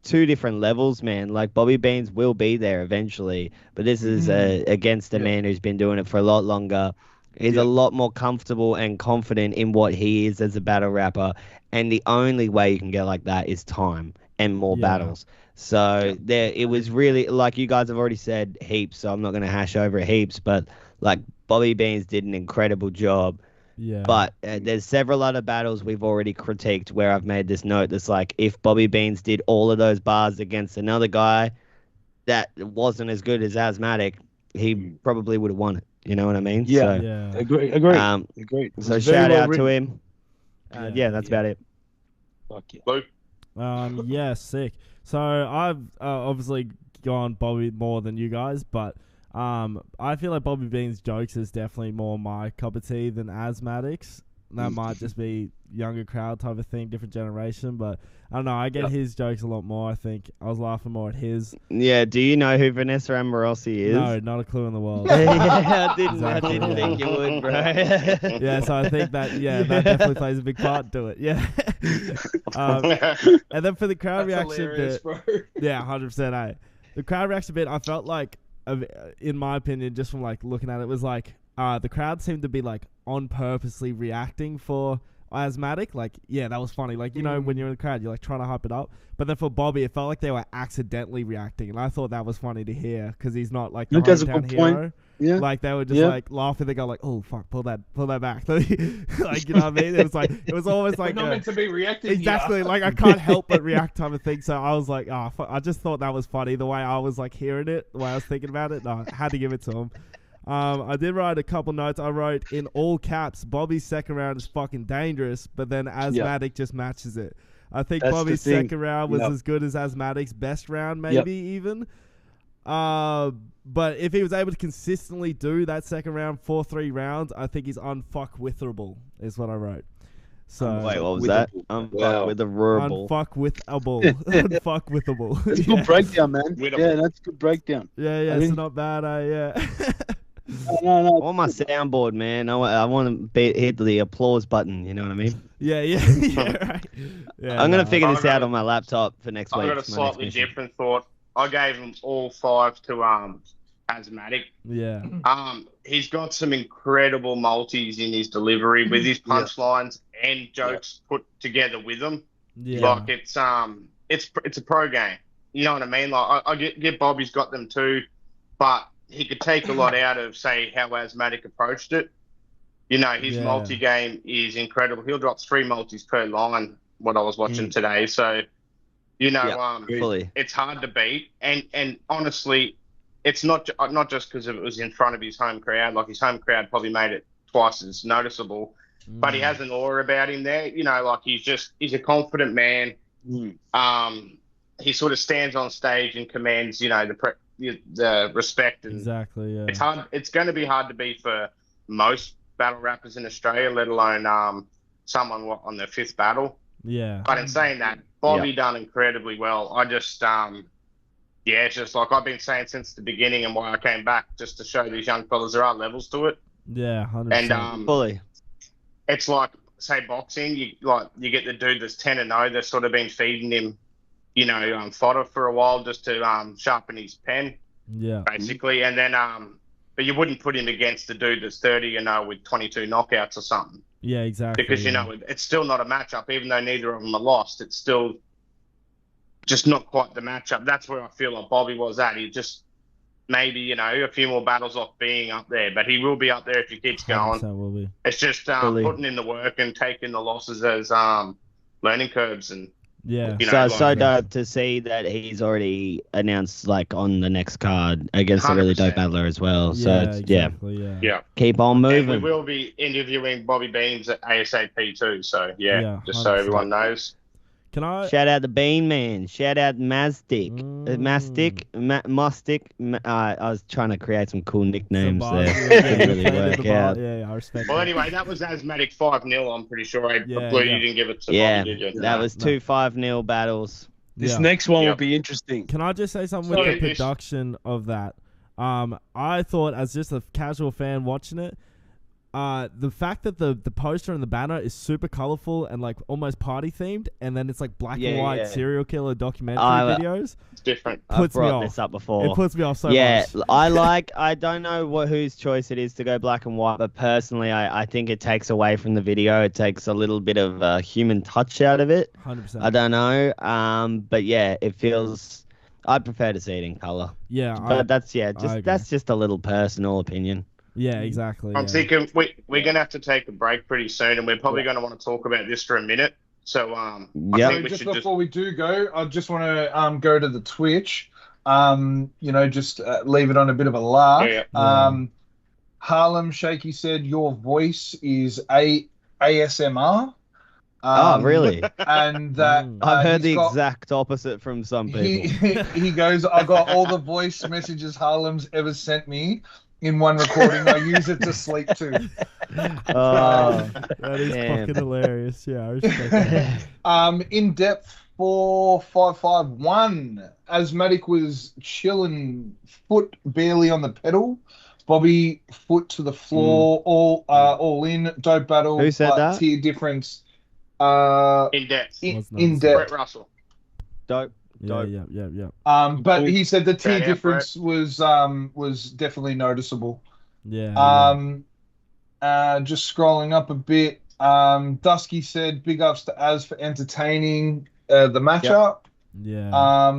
two different levels, man. Like, Bobby Beans will be there eventually, but this is against a man who's been doing it for a lot longer. He's a lot more comfortable and confident in what he is as a battle rapper, and the only way you can get like that is time and more battles. So it was really, like you guys have already said heaps, so I'm not going to hash over it heaps, but like Bobby Beans did an incredible job. Yeah. But there's several other battles we've already critiqued where I've made this note that's like, if Bobby Beans did all of those bars against another guy that wasn't as good as Asmatic, he probably would have won it. You know what I mean? Yeah. So, Yeah. Agree. Agreed. So shout out to him. That's about it. Fuck yeah. Luke? Yeah, sick. So I've obviously gone Bobby more than you guys, but I feel like Bobby Bean's jokes is definitely more my cup of tea than Asmatic's. That might just be younger crowd type of thing, different generation, but I don't know. I get his jokes a lot more. I think I was laughing more at his. Yeah. Do you know who Vanessa Amorosi is? No, not a clue in the world. I didn't think you would, bro. Yeah, so I think that that definitely plays a big part to it. Yeah. And then for the crowd reaction bit, bro. yeah, 100%. The crowd reaction bit, I felt like, in my opinion, just from like looking at it, was like the crowd seemed to be like on purposely reacting for Asmatic. Like, yeah, that was funny. Like, you know, when you're in the crowd, you're like trying to hype it up. But then for Bobby, it felt like they were accidentally reacting, and I thought that was funny to hear because he's not like the hometown hero. Yeah. Like they were just like laughing. They go like, "Oh fuck, pull that back." Like, you know what I mean? It was almost like We're not meant to be reacting. exactly like I can't help but react type of thing. So I was like, I just thought that was funny the way I was like hearing it, the way I was thinking about it. No, I had to give it to him. I did write a couple notes. I wrote in all caps, Bobby's second round is fucking dangerous, but then Asmatic just matches it. I think That's Bobby's the thing. second round was as good as Asmatic's best round, maybe even. But if he was able to consistently do that second round, 4-3 rounds, I think he's unfuckwithable, is what I wrote. So Wait, what was that? Unfuckwithable. Unfuckwithable. That's a good breakdown, man. Yeah, that's a good breakdown. Yeah, it's not bad, yeah. No. On my soundboard, man. I want to hit the applause button. You know what I mean? Yeah, right. Yeah, I'm gonna figure this out on my laptop for next week. I got a slightly different thought. I gave him all 5 to Asmatic. Yeah. He's got some incredible multis in his delivery with his punchlines and jokes put together with them. Yeah. Like it's a pro game. You know what I mean? Like I get Bobby's got them too, but he could take a lot out of, say, how Asmatic approached it. You know, his multi-game is incredible. He'll drop 3 multis per line, what I was watching today. So, you know, it's hard to beat. And honestly, it's not just because it was in front of his home crowd. Like, his home crowd probably made it twice as noticeable. But he has an aura about him there. You know, like, he's a confident man. He sort of stands on stage and commands, you know, the respect. And exactly, yeah. It's hard. It's going to be hard to beat for most battle rappers in Australia, let alone someone on their 5th battle. Yeah. But in saying that, Bobby done incredibly well. I just, it's just like I've been saying since the beginning, and why I came back, just to show these young fellas there are levels to it. Yeah, 100%. And fully. It's like, say, boxing. You get the dude that's 10-0. They've sort of been feeding him, you know, fodder for a while just to sharpen his pen. Yeah. Basically, and then but you wouldn't put him against the dude that's 30-0 with 22 knockouts or something. Yeah, exactly. Because you know it's still not a matchup, even though neither of them are lost. It's still just not quite the matchup. That's where I feel like Bobby was at. He just maybe, you know, a few more battles off being up there, but he will be up there if he keeps going. Will be. It's just putting in the work and taking the losses as learning curves. And yeah, you know, so dope to see that he's already announced like on the next card against a really dope battler as well. So exactly, yeah, keep on moving. And we will be interviewing Bobby Beans at ASAP too. So just 100%. so everyone knows. Can I Shout out the Bean Man. Shout out Mastic. Mostic. I was trying to create some cool nicknames there. Didn't really work out. Yeah, I respect Well, that. anyway, that was Azmatik 5-0. I'm pretty sure. Yeah, Blue, yeah. you didn't give it to Yeah, Bobby, did you? that was 2 5-0 battles. This Yeah. next one will Yep. be interesting. Can I just say something So with the this- production of that? I thought, as just a casual fan watching it, the fact that the poster and the banner is super colorful and like almost party themed, and then it's like black and Yeah, white yeah. serial killer documentary videos, It's different. I've puts me brought off. this up before. It puts me off so yeah, much. I don't know whose choice it is to go black and white, but personally, I think it takes away from the video. It takes a little bit of a human touch out of it. 100%. I don't know. But yeah, it feels. I'd prefer to see it in color. Yeah, But that's agree. that's just a little personal opinion. yeah, exactly. I'm yeah. thinking we're going to have to take a break pretty soon, and we're probably going to want to talk about this for a minute. So, I Yep. think we Just should before we do go, I just want to go to the Twitch. Just leave it on a bit of a laugh. Yeah. Harlem Shaky said your voice is ASMR. Really? And that I've heard he's the got- exact opposite from some He, people. he goes, I got all the voice messages Harlem's ever sent me in one recording. I use it to sleep too. Oh, That is damn. fucking hilarious. Yeah, I respect that. In depth 4551. Asthmatic was chilling, foot barely on the pedal. Bobby foot to the floor, all in. Dope battle. Who said but that? Tier difference. In depth. In nice. depth. Brett Russell. Dope. Yeah, Dope. yeah. But he said the tier Shout out, difference was definitely noticeable. Yeah. Just scrolling up a bit. Dusky said big ups to Az for entertaining the matchup. Yeah.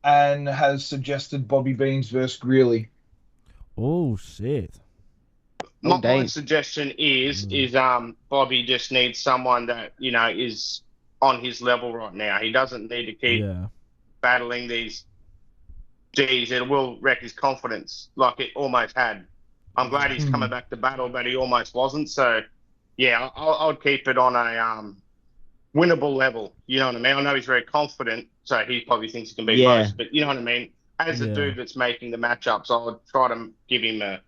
And has suggested Bobby Beans versus Greeley. Oh shit. My dang. suggestion is Bobby just needs someone that is on his level right now. He doesn't need to keep Yeah. battling these G's. It will wreck his confidence like it almost had. I'm glad he's coming back to battle, but he almost wasn't. So, yeah, I'll keep it on a winnable level. You know what I mean? I know he's very confident, so he probably thinks he can beat most. But you know what I mean? As a dude that's making the matchups, I would try to give him a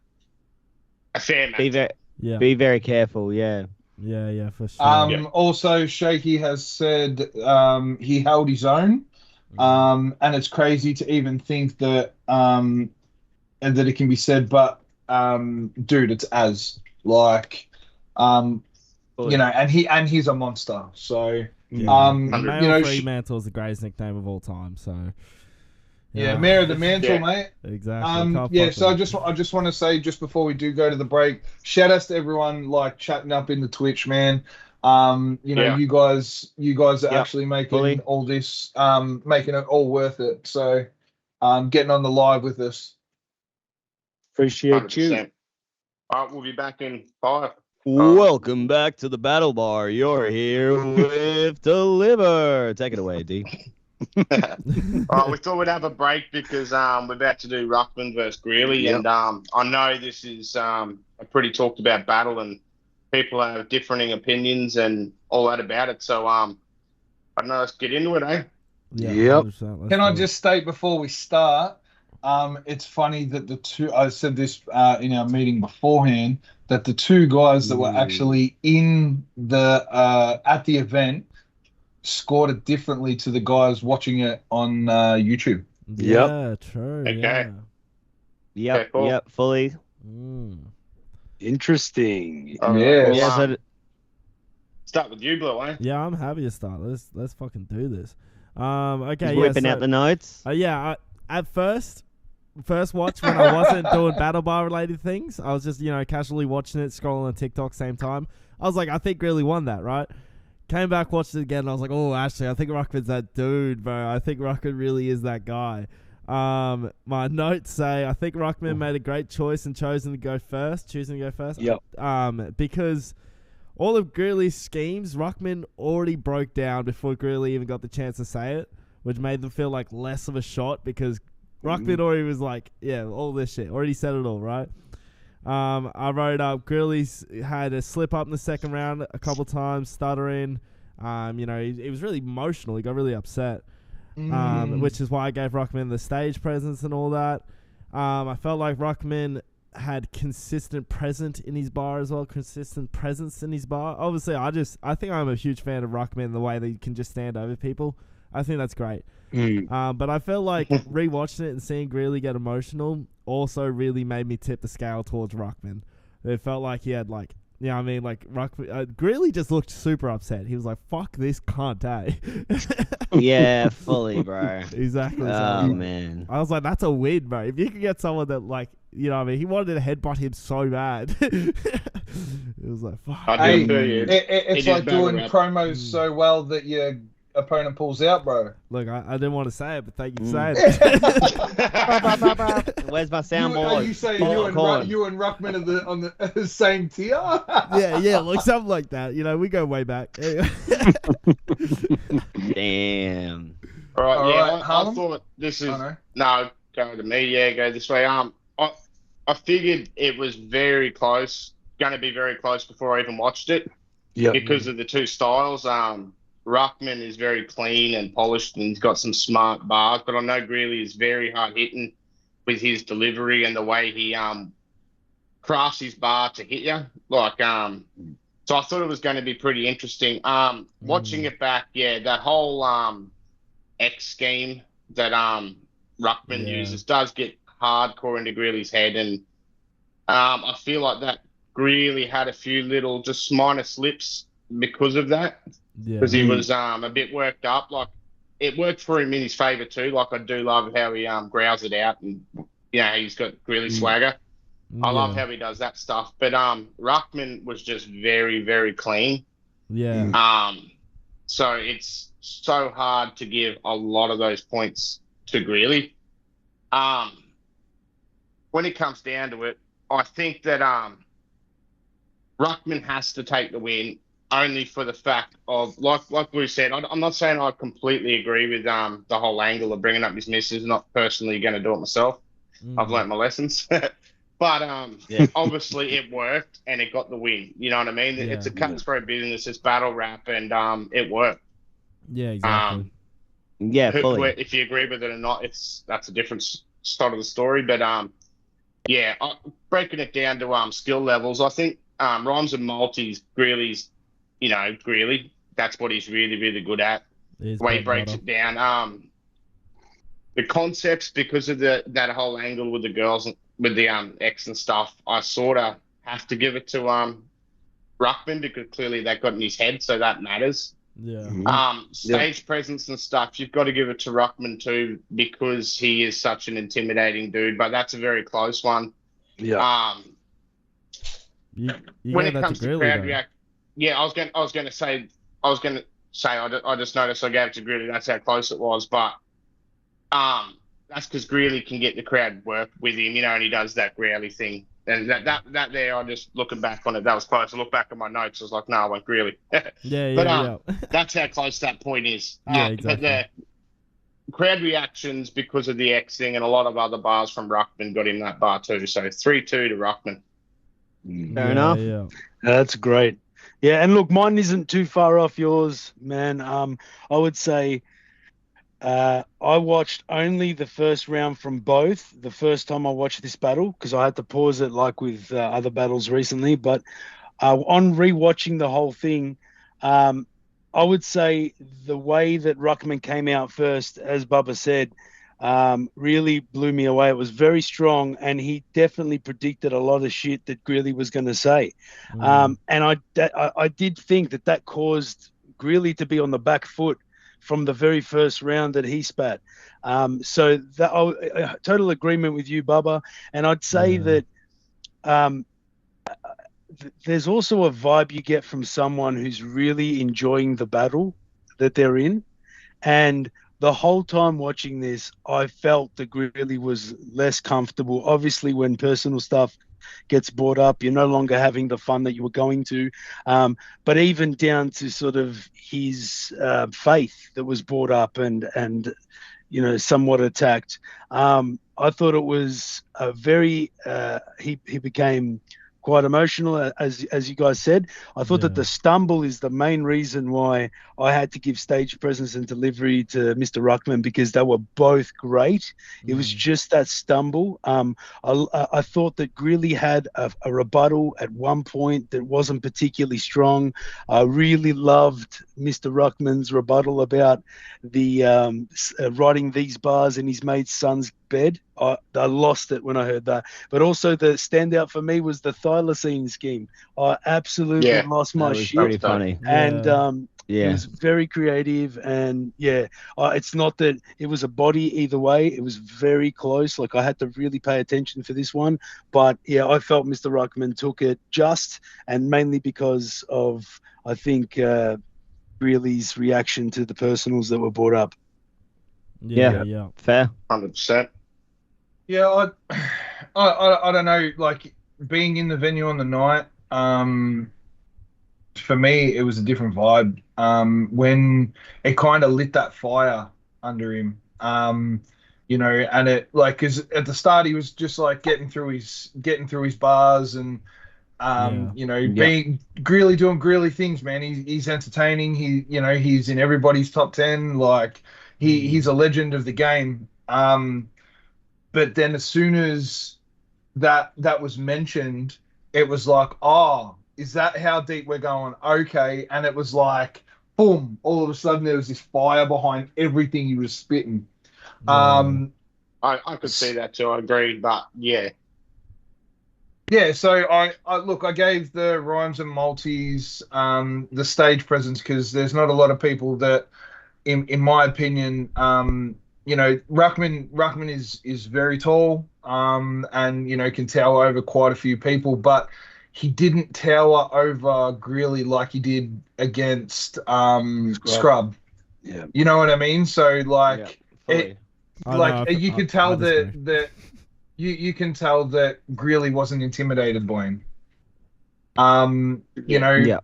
fair match. Be very careful. Yeah. Yeah, for sure. Also, Shaky has said he held his own. And it's crazy to even think that and that it can be said, but dude, it's and he's a monster. So Male Fremantle is the greatest nickname of all time. So Mayor of the Mantle, mate. Exactly. So I just want to say, just before we do go to the break, shout outs to everyone like chatting up in the Twitch, man. You guys are actually making all this, making it all worth it. So, getting on the live with us. Appreciate you. 100%. All right, we'll be back in 5. Welcome back to the Battle Bar. You're here with Deliver. Take it away, D. All right, we thought we'd have a break because we're about to do Ruckman versus Greeley, and I know this is a pretty talked about battle, and people have differing opinions and all that about it. So I don't know. Let's get into it, eh? Yep. Can I just state before we start? It's funny that the two. I said this in our meeting beforehand that the two guys that were actually in the at the event scored it differently to the guys watching it on YouTube. Yeah, true. Okay. Yeah. Okay, cool. Yep, fully. Interesting. Yeah. Start with you, Blue, eh? Yeah, I'm happy to start. Let's fucking do this. Okay. Whipping out the notes. At first watch when I wasn't doing battle bar related things, I was just casually watching it, scrolling on TikTok same time. I was like, I think Greeley won that, right? Came back, watched it again, and I was like, oh, actually, I think Ruckman's that dude, bro. I think Ruckman really is that guy. My notes say I think Ruckman made a great choice in choosing to go first. Yep. Because all of Greeley's schemes, Ruckman already broke down before Greeley even got the chance to say it, which made them feel like less of a shot because Ruckman already was like, yeah, all this shit. Already said it all, right? I wrote up Greeley's had a slip up in the second round a couple times, stuttering. You know, he was really emotional. He got really upset, which is why I gave Ruckman the stage presence and all that. I felt like Ruckman had consistent presence in his bar as well. Obviously, I think I'm a huge fan of Ruckman, the way that he can just stand over people. I think that's great. But I felt like rewatching it and seeing Greeley get emotional also really made me tip the scale towards Ruckman. It felt like he had like, you know what I mean? Like Greeley just looked super upset. He was like, fuck this cunt, eh? Yeah, fully, bro. Exactly. Oh, man. I was like, that's a win, bro. If you could get someone that, like, you know what I mean? He wanted to headbutt him so bad. It was like, fuck. It's like doing promos so well that your opponent pulls out, bro. Look, I didn't want to say it, but thank you for saying it. Where's my soundboard? Are you saying you and Ruckman are on the same tier? Yeah, like something like that. You know, we go way back. Damn. All right, right, I thought this is no, go to me. Yeah, go this way. I figured it was very close, going to be very close before I even watched it. Yeah, because of the two styles. Ruckman is very clean and polished, and he's got some smart bars. But I know Greeley is very hard hitting with his delivery and the way he crafts his bar to hit you. Like so I thought it was going to be pretty interesting. Watching it back, that whole X scheme that Ruckman uses does get hardcore into Greeley's head, and I feel like that Greeley had a few little just minor slips because of that. Because he was a bit worked up. Like, it worked for him in his favour too. Like, I do love how he growls it out, and he's got Greeley swagger. I love how he does that stuff. But Ruckman was just very, very clean. Yeah. So it's so hard to give a lot of those points to Greeley. When it comes down to it, I think that Ruckman has to take the win. Only for the fact of, like we said, I'm not saying I completely agree with the whole angle of bringing up his misses. Not personally going to do it myself. I've learnt my lessons. But obviously it worked and it got the win. You know what I mean? It's a cutthroat business. It's battle rap, and it worked. Yeah, exactly. Fully. If you agree with it or not, that's a different side of the story. But breaking it down to skill levels, I think rhymes and multis, Greeley's. You know, Greeley, that's what he's really, really good at. The way he breaks it down. The concepts, because of that whole angle with the girls, with the X and stuff, I sort of have to give it to Ruckman, because clearly that got in his head, so that matters. Yeah. Stage presence and stuff, you've got to give it to Ruckman too, because he is such an intimidating dude, but that's a very close one. Yeah. When it comes to crowd reaction, I was going to say, I just noticed I gave it to Greeley. That's how close it was. But that's because Greeley can get the crowd work with him, and he does that Greeley thing. And that there, I just looking back on it, that was close. I look back at my notes, I was like, no, I went Greeley. But that's how close that point is. Exactly. But the crowd reactions, because of the X thing and a lot of other bars from Ruckman, got him that bar too. So 3-2 to Ruckman. Fair enough. Yeah. That's great. Yeah, and look, mine isn't too far off yours, man. I would say I watched only the first round from both the first time I watched this battle, because I had to pause it like with other battles recently. But on rewatching the whole thing, I would say the way that Ruckman came out first, as Bubba said, really blew me away. It was very strong, and he definitely predicted a lot of shit that Greeley was going to say. And I did think that caused Greeley to be on the back foot from the very first round that he spat. So that total agreement with you, Bubba. And I'd say that there's also a vibe you get from someone who's really enjoying the battle that they're in, and the whole time watching this, I felt that Greeley was less comfortable. Obviously, when personal stuff gets brought up, you're no longer having the fun that you were going to. But even down to sort of his faith that was brought up and somewhat attacked. I thought it was a very he became quite emotional, as you guys said. I thought that the stumble is the main reason why I had to give stage presence and delivery to Mr. Ruckman, because they were both great. It was just that stumble. I thought that Greeley had a rebuttal at one point that wasn't particularly strong. I really loved Mr. Ruckman's rebuttal about the writing these bars in his mate's son's bed. I lost it when I heard that. But also the standout for me was the thylacine scheme. I absolutely lost my shit. Pretty funny. And it was very creative. And it's not that it was a body either way. It was very close. Like, I had to really pay attention for this one. But I felt Mr. Ruckman took it just, and mainly because of, I think, Greeley's reaction to the personals that were brought up. Yeah. Fair. 100%. Yeah, I don't know. Like, being in the venue on the night, for me, it was a different vibe. When it kind of lit that fire under him, you know, and it, like, 'cause at the start he was just like getting through his bars, and you know, being Greeley doing Greeley things, man. He's entertaining. He's in everybody's top 10. Like, he's a legend of the game. But then as soon as that was mentioned, it was like, oh, is that how deep we're going? Okay. And it was like, boom, all of a sudden there was this fire behind everything he was spitting. I could see that too. I agree. But yeah, so I gave the rhymes and multis the stage presence, because there's not a lot of people that, in my opinion, you know, Ruckman is very tall, and, you know, can tower over quite a few people, but he didn't tower over Greeley like he did against Scrub. Yeah, you know what I mean. So like, you could tell that you can tell that Greeley wasn't intimidated by him. You know,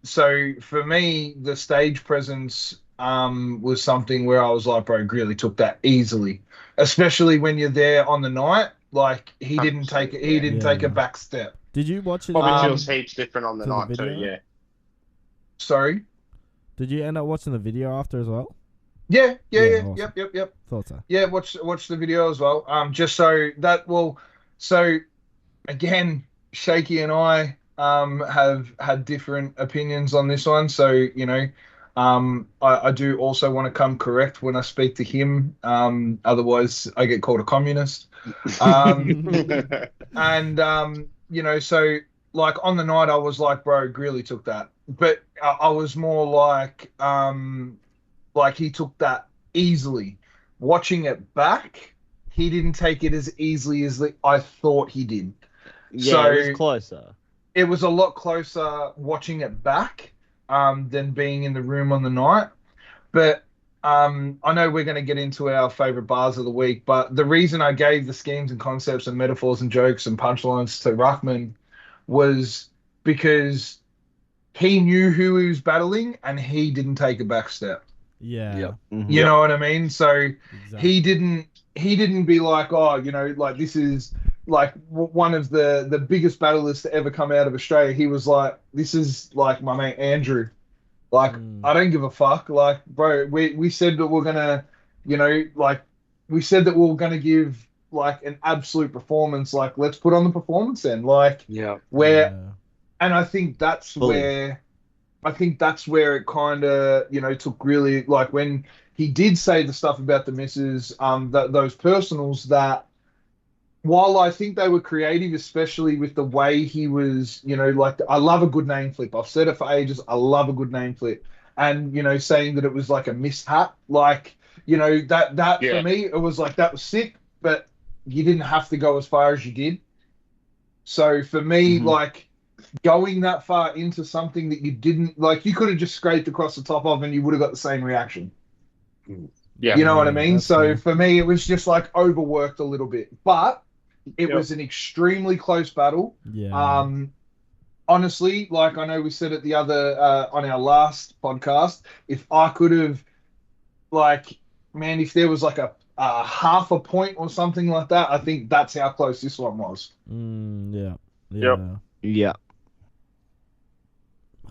so for me, the stage presence was something where I was like, bro, Greeley took that easily, especially when you're there on the night. Like, he didn't take it. He didn't take a back step. Did you watch it? Probably feels heaps different on the night too. Yeah. Sorry. Did you end up watching the video after as well? Yeah. Awesome. Yep. Thought so. Yeah, watch the video as well. Just so that so again, Shaky and I have had different opinions on this one. So, you know, I do also want to come correct when I speak to him. Otherwise I get called a communist. And you know, so like on the night I was like, bro, Greeley took that. But I was more like he took that easily. Watching it back, he didn't take it as easily as I thought he did. Yeah, so it was closer. It was a lot closer watching it back than being in the room on the night. But I know we're going to get into our favorite bars of the week, but the reason I gave the schemes and concepts and metaphors and jokes and punchlines to Ruckman was because he knew who he was battling and he didn't take a back step. Yeah. You know what I mean? So he didn't be like, oh, you know, like this is like one of the biggest battlers to ever come out of Australia. He was like, this is like my mate Andrew. Like, I don't give a fuck. Like, bro, we said that we're gonna, you know, like we said that we were gonna give like an absolute performance. Like, let's put on the performance then. Like, and I think that's where it kind of, you know, took really, like, when he did say the stuff about the misses, those personals, that while I think they were creative, especially with the way he was, you know, like, I love a good name flip. I've said it for ages. I love a good name flip. And, you know, saying that it was like a mishap, like, you know, that for me, it was like, that was sick, but you didn't have to go as far as you did. So for me, like, going that far into something that you didn't, like, you could have just scraped across the top of and you would have got the same reaction. Yeah. You know what I mean? So for me, it was just like overworked a little bit, but it was an extremely close battle. Yeah. Honestly, like, I know we said it the other, on our last podcast, if I could have, like, man, if there was like a half a point or something like that, I think that's how close this one was. Yeah. Yeah.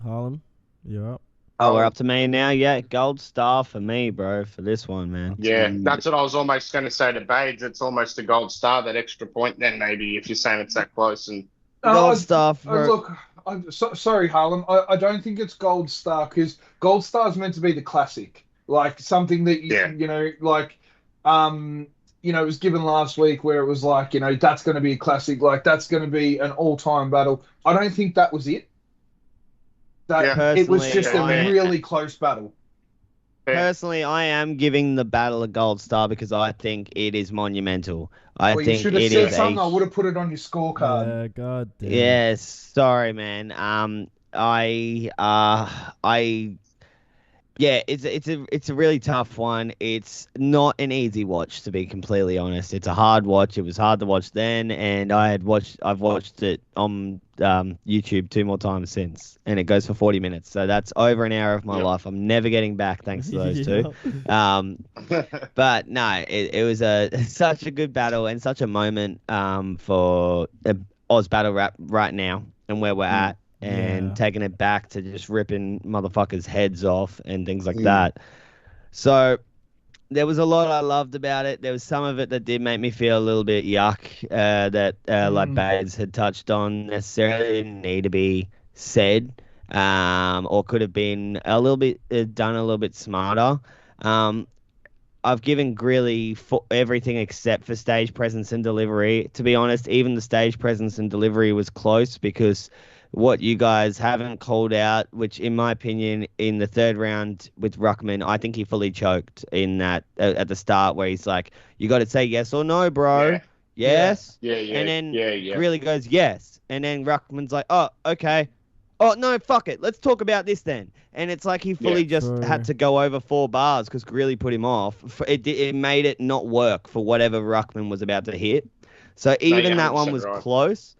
Harlem, you're up. Oh, we're up to me now. Yeah, gold star for me, bro, for this one, man. Yeah, that's what I was almost going to say to Bades. It's almost a gold star, that extra point then maybe, if you're saying it's that close. And gold star for... Look, I'm sorry, Harlem. I don't think it's gold star, because gold star is meant to be the classic. Like, something that, you know, like, you know, it was given last week where it was like, you know, that's going to be a classic. Like, that's going to be an all-time battle. I don't think that was it. It was just a really close battle. Personally, I am giving the battle a gold star because I think it is monumental. You should have said something. I would have put it on your scorecard. Yeah, god damn. Yes, sorry, man. Yeah, it's a really tough one. It's not an easy watch, to be completely honest. It's a hard watch. It was hard to watch then, and I've watched it on YouTube 2 more times since, and it goes for 40 minutes. So that's over an hour of my life. I'm never getting back thanks to those two. But no, it was such a good battle and such a moment for Oz battle rap right now and where we're at. And taking it back to just ripping motherfuckers' heads off and things like that. So there was a lot I loved about it. There was some of it that did make me feel a little bit yuck that like Bades had touched on necessarily didn't need to be said or could have been a little bit done a little bit smarter. I've given Greeley for everything except for stage presence and delivery. To be honest, even the stage presence and delivery was close because what you guys haven't called out, which in my opinion, in the third round with Ruckman, I think he fully choked in that at the start where he's like, you got to say yes or no, bro. Yeah. Yes. Yeah. And then Greeley goes, yes. And then Ruckman's like, oh, okay. Oh, no, fuck it. Let's talk about this then. And it's like he fully just had to go over 4 bars because Greeley put him off. It made it not work for whatever Ruckman was about to hit. So even that one was close.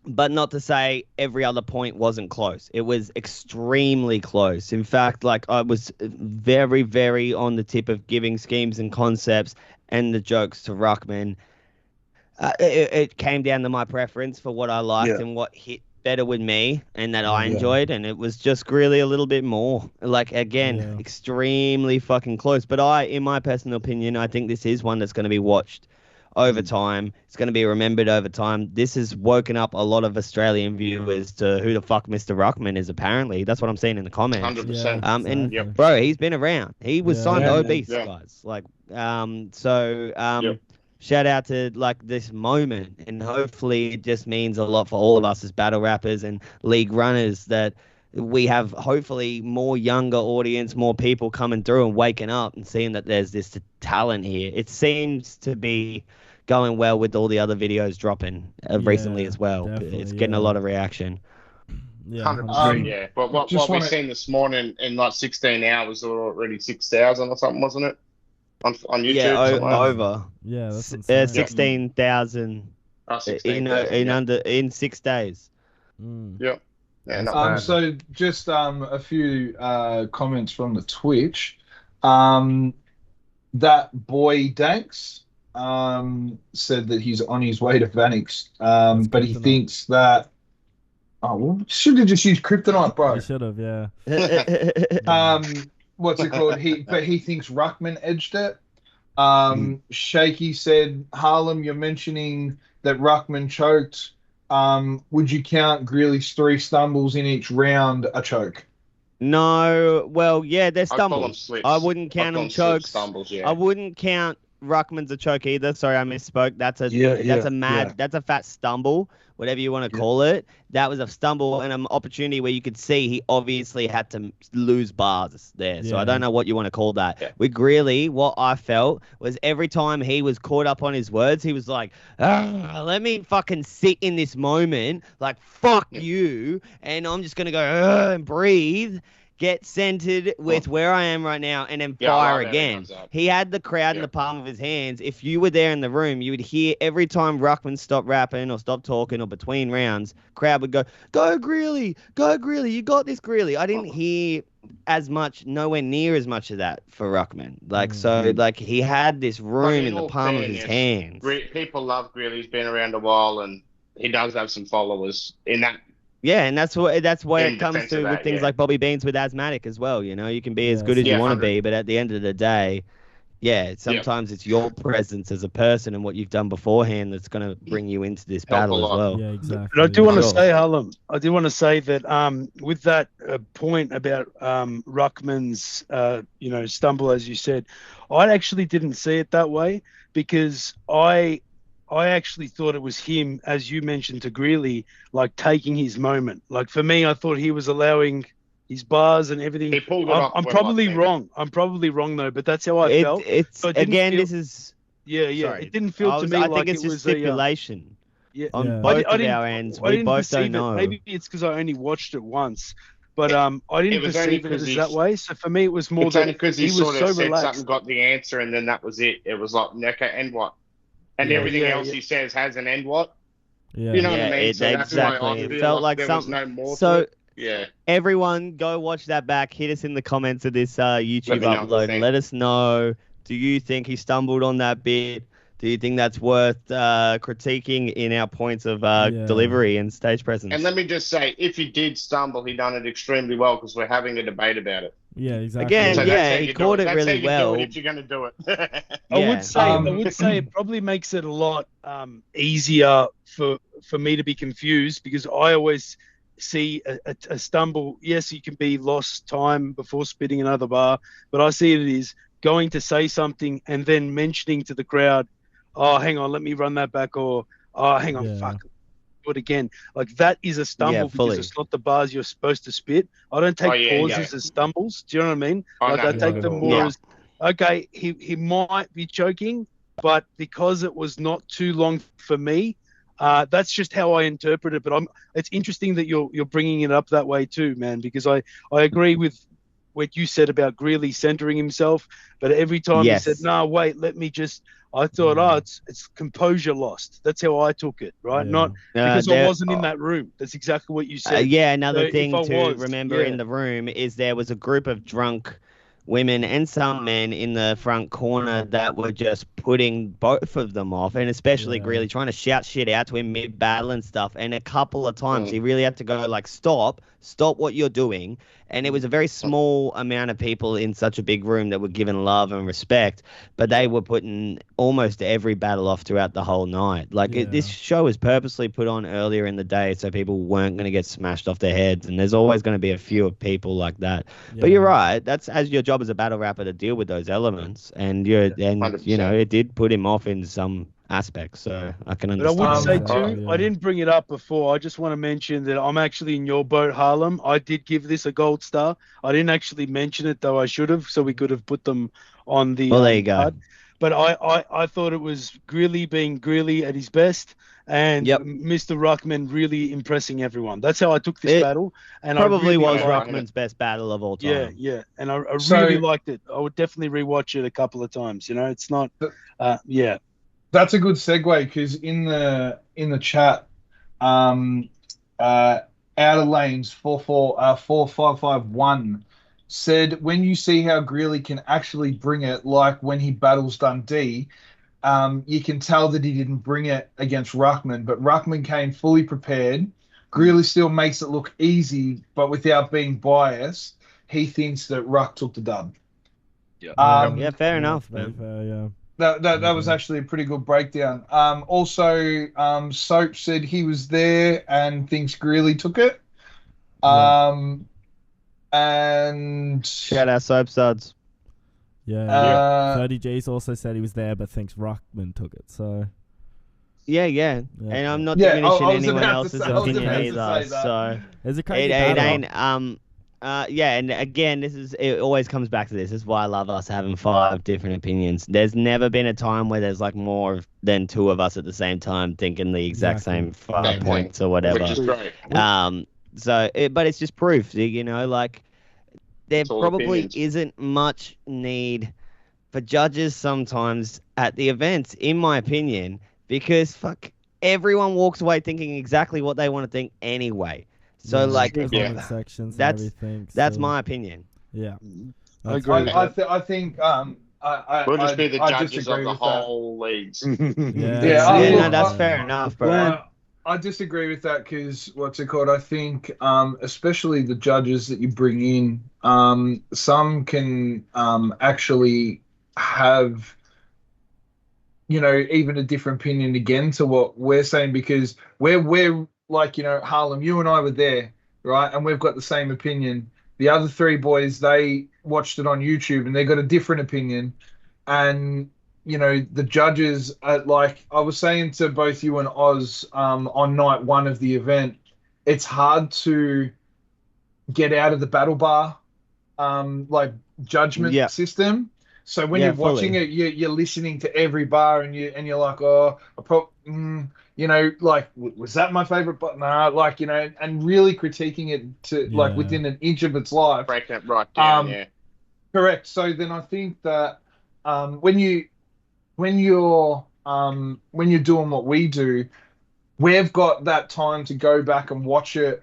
But not to say every other point wasn't close. It was extremely close. In fact, like I was very, very on the tip of giving schemes and concepts and the jokes to Ruckman. It came down to my preference for what I liked and what hit better with me and that I enjoyed. And it was just really a little bit more. Like, again, extremely fucking close. But in my personal opinion, I think this is one that's going to be watched over time. It's going to be remembered over time. This has woken up a lot of Australian viewers to who the fuck Mr. Ruckman is, apparently. That's what I'm seeing in the comments. 100%. Bro, he's been around. He was signed to Obese, guys. Like, shout out to, like, this moment. And hopefully it just means a lot for all of us as battle rappers and league runners that we have hopefully more younger audience, more people coming through and waking up and seeing that there's this talent here. It seems to be going well with all the other videos dropping recently as well. It's getting a lot of reaction. 100%, But what we've seen this morning in like 16 hours already 6,000 or something, wasn't it? On YouTube? Yeah, over. Yeah, that's insane. 16,000 in 6 days. Yep. Yeah, so just a few comments from the Twitch. That boy Danks said that he's on his way to Vanix, but he thinks that should have just used Kryptonite, bro. He should have, yeah. What's it called? He thinks Ruckman edged it. Shaky said, Harlem, you're mentioning that Ruckman choked. Would you count Greeley's 3 stumbles in each round a choke? No. Well, yeah, they're stumbles. I wouldn't count them chokes. Stumbles, I wouldn't count Ruckman's a choke either. Sorry, I misspoke. That's a fat stumble, whatever you want to call it. That was a stumble and an opportunity where you could see he obviously had to lose bars there. So I don't know what you want to call that. Yeah. With Greeley, what I felt was every time he was caught up on his words, he was like, let me fucking sit in this moment, like, fuck you, and I'm just going to go and breathe. Get centered with where I am right now and then fire again. He had the crowd in the palm of his hands. If you were there in the room, you would hear every time Ruckman stopped rapping or stopped talking or between rounds, crowd would go Greeley, you got this, Greeley. I didn't hear as much, nowhere near as much of that for Ruckman. Like, so, like, he had this room in the palm of his hands. People love Greeley. He's been around a while and he does have some followers in that. Yeah, and that's where In it comes defense to of with that, things yeah. like Bobby Beans with Asthmatic as well. You know, you can be as good as you Yeah, want to 100. be, but at the end of the day, yeah, sometimes it's your presence as a person and what you've done beforehand that's going to bring you into this Help a battle as lot. well. Yeah, exactly. But I do want to Sure. say, Harlem, I do want to say that with that point about Ruckman's, stumble, as you said, I actually didn't see it that way because I actually thought it was him, as you mentioned to Greeley, like taking his moment. Like for me, I thought he was allowing his bars and everything. He pulled it off. I'm well, probably I think. wrong. I'm probably wrong though, but that's how I felt. It's So it didn't again, feel- this is Yeah. sorry. It didn't feel to me I like think it's it just was stipulation Yeah. on Yeah. both I of didn't- our ends. I We didn't both don't perceive know. it. Maybe it's because I only watched it once, but I It didn't was only perceive it 'cause as he's- that way. So for me, it was more It's only that because he was sort of so said relaxed. something, got the answer, and then that was it. It was like, okay, and what? And Yeah. everything Yeah, else yeah. he says has an end what? Yeah. You know what Yeah, I mean? it- So that's why exactly. I It feel felt like there was something- no more so- to it. Yeah. Everyone, go watch that back. Hit us in the comments of this YouTube me know what you upload and think. let us know. Do you think he stumbled on that bit? Do you think that's worth critiquing in our points of delivery and stage presence? And let me just say, if he did stumble, he done it extremely well because we're having a debate about it. Yeah, exactly. Again, So yeah, that's how he you caught do it That's really how you well. do it if you're going to do it. I Yeah. would say it probably makes it a lot easier for me to be confused because I always see a stumble. Yes, you can be lost time before spitting another bar, but I see it as going to say something and then mentioning to the crowd, "Oh, hang on, let me run that back," or "Oh, hang on, Yeah. fuck, do it again." Like that is a stumble fully. because it's not the bars you're supposed to spit. I don't take pauses as stumbles. Do you know what I mean? I Like know, I not take at them all. more Yeah. as okay, he might be choking, but because it was not too long for me, that's just how I interpret it. But it's interesting that you're bringing it up that way too, man, because I agree with what you said about Greeley centering himself, but every time Yes. he said, "No, wait, let me just," I thought, it's composure lost. That's how I took it, right? Yeah. Not because I there- wasn't in that room. That's exactly what you said. yeah, another So thing if I to was, remember yeah. in the room is there was a group of drunk women and some men in the front corner that were just putting both of them off, and especially Yeah. Greeley trying to shout shit out to him mid-battle and stuff. And a couple of times he really had to go like, stop what you're doing. And it was a very small amount of people in such a big room that were given love and respect, but they were putting almost every battle off throughout the whole night. Like this show was purposely put on earlier in the day so people weren't going to get smashed off their heads, and there's always going to be a few people like that. But you're right, that's as your job as a battle rapper to deal with those elements, and you know, it did put him off in some aspects, so I can But I understand. would say that. too, Yeah. I didn't bring it up before. I just want to mention that I'm actually in your boat, Harlem. I did give this a gold star. I didn't actually mention it, though I should have, so we could have put them on the Well, there you go. card. But I thought it was Greeley being Greeley at his best, and Mr. Ruckman really impressing everyone. That's how I took this battle. And Probably I really was liked Ruckman's best battle of all time. Yeah, and I So- really liked it. I would definitely rewatch it a couple of times. You know, it's not, That's a good segue because in the chat, Outer Lanes 4551 said, when you see how Greeley can actually bring it, like when he battles Dundee, you can tell that he didn't bring it against Ruckman, but Ruckman came fully prepared. Greeley still makes it look easy, but without being biased, he thinks that Ruck took the dub. Yeah, fair enough, Very man. fair, yeah. That was actually a pretty good breakdown. Also, Soap said he was there and thinks Greeley took it. And Shout out Soap Suds. Yeah. 30 G's also said he was there, but thinks Ruckman took it. So Yeah. Yeah. And I'm not Yeah, diminishing I was anyone about to else's say- I was opinion about to either. say that. So it's a crazy it battle. ain't and again, it always comes back to this. This is why I love us having 5 different opinions. There's never been a time where there's like more than 2 of us at the same time thinking the exact same 5 points or whatever. Which is great. But it's just proof, you know, like there It's all probably opinions. isn't much need for judges sometimes at the events, in my opinion, because everyone walks away thinking exactly what they want to think anyway. So comment sections and that's everything. that's so, my opinion. Yeah. I agree. I think We'll just be the I judges disagree of the with that. whole leagues. Yeah. Yeah, No, that's fair enough, bro. I disagree with that because what's it called? I think, especially the judges that you bring in, some can actually have, even a different opinion again to what we're saying because we're like, Harlem, you and I were there, right? And we've got the same opinion. The other three boys, they watched it on YouTube and they got a different opinion. And the judges, like I was saying to both you and Oz on night one of the event, it's hard to get out of the battle bar like judgment system. So when you're watching it, you're listening to every bar and you're like, oh, like was that my favorite? But nah, like and really critiquing it to like within an inch of its life, breaking it right down. Correct. So then I think that when you're doing what we do, we've got that time to go back and watch it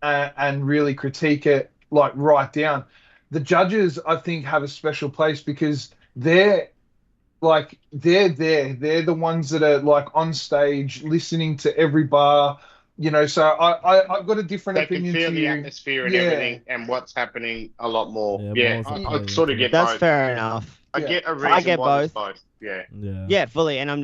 and really critique it, like right down. The judges, I think, have a special place because they're there. They're the ones that are like on stage listening to every bar. So I've got a different opinion to you. They can feel the atmosphere and everything and what's happening a lot more. I sort of get that's both. fair enough. I get a reason get why both. Yeah, fully. And I'm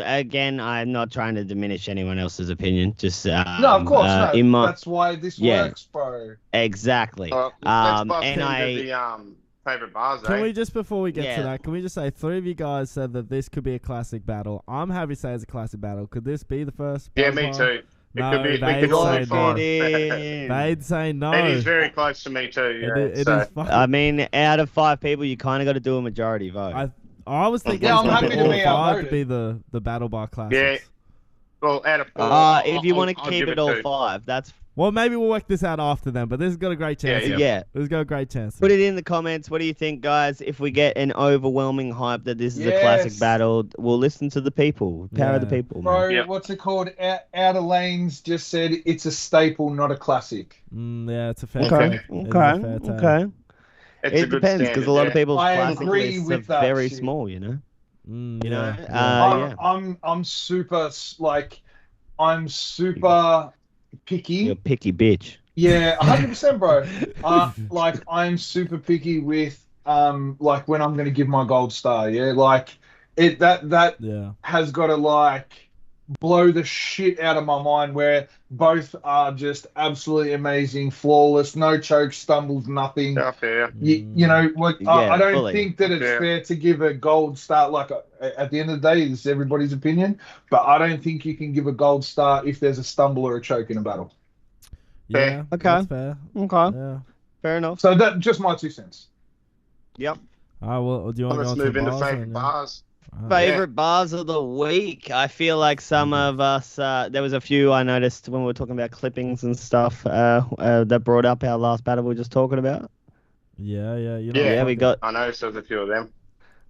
not trying to diminish anyone else's opinion. Just no, of course not. That's why this works, bro. Exactly. Let's bust into the favorite bars. Can we just before we get to that? Can we just say 3 of you guys said that this could be a classic battle? I'm happy to say it's a classic battle. Could this be the first? Yeah, me too. No, they'd say no. It is very close to me too. Yeah, it is I mean, out of 5 people, you kind of got to do a majority vote. I was thinking I'm happy to be all 5 to be the battle bar classics. Yeah. Well, out of 4. If you want to keep it all 5, that's. Well, maybe we'll work this out after then, but this has got a great chance. Yeah. This has got a great chance. Put it in the comments. What do you think, guys? If we get an overwhelming hype that this is a classic battle, we'll listen to the people. Power of the people. Bro, what's it called? Outer Lanes just said it's a staple, not a classic. Yeah, it's a fair take. Okay. It's it depends because a lot of people's classic lists are very shit. small, I'm super I'm super picky. You're a picky bitch. Yeah, 100%, bro. I'm super picky with like when I'm gonna give my gold star. Yeah, like that has got to blow the shit out of my mind. Where both are just absolutely amazing, flawless, no chokes, stumbles, nothing. You know what? I don't think that it's fair to give a gold star. Like at the end of the day, this is everybody's opinion, but I don't think you can give a gold star if there's a stumble or a choke in a battle. Yeah. Okay. That's fair. Okay. Yeah. Fair enough. So that just my 2 cents. Yep. Well, do you want to let's move into favorite bars? Favorite bars of the week. I feel like some of us, there was a few I noticed when we were talking about clippings and stuff that brought up our last battle we were just talking about. Yeah. We got. I noticed there's a few of them.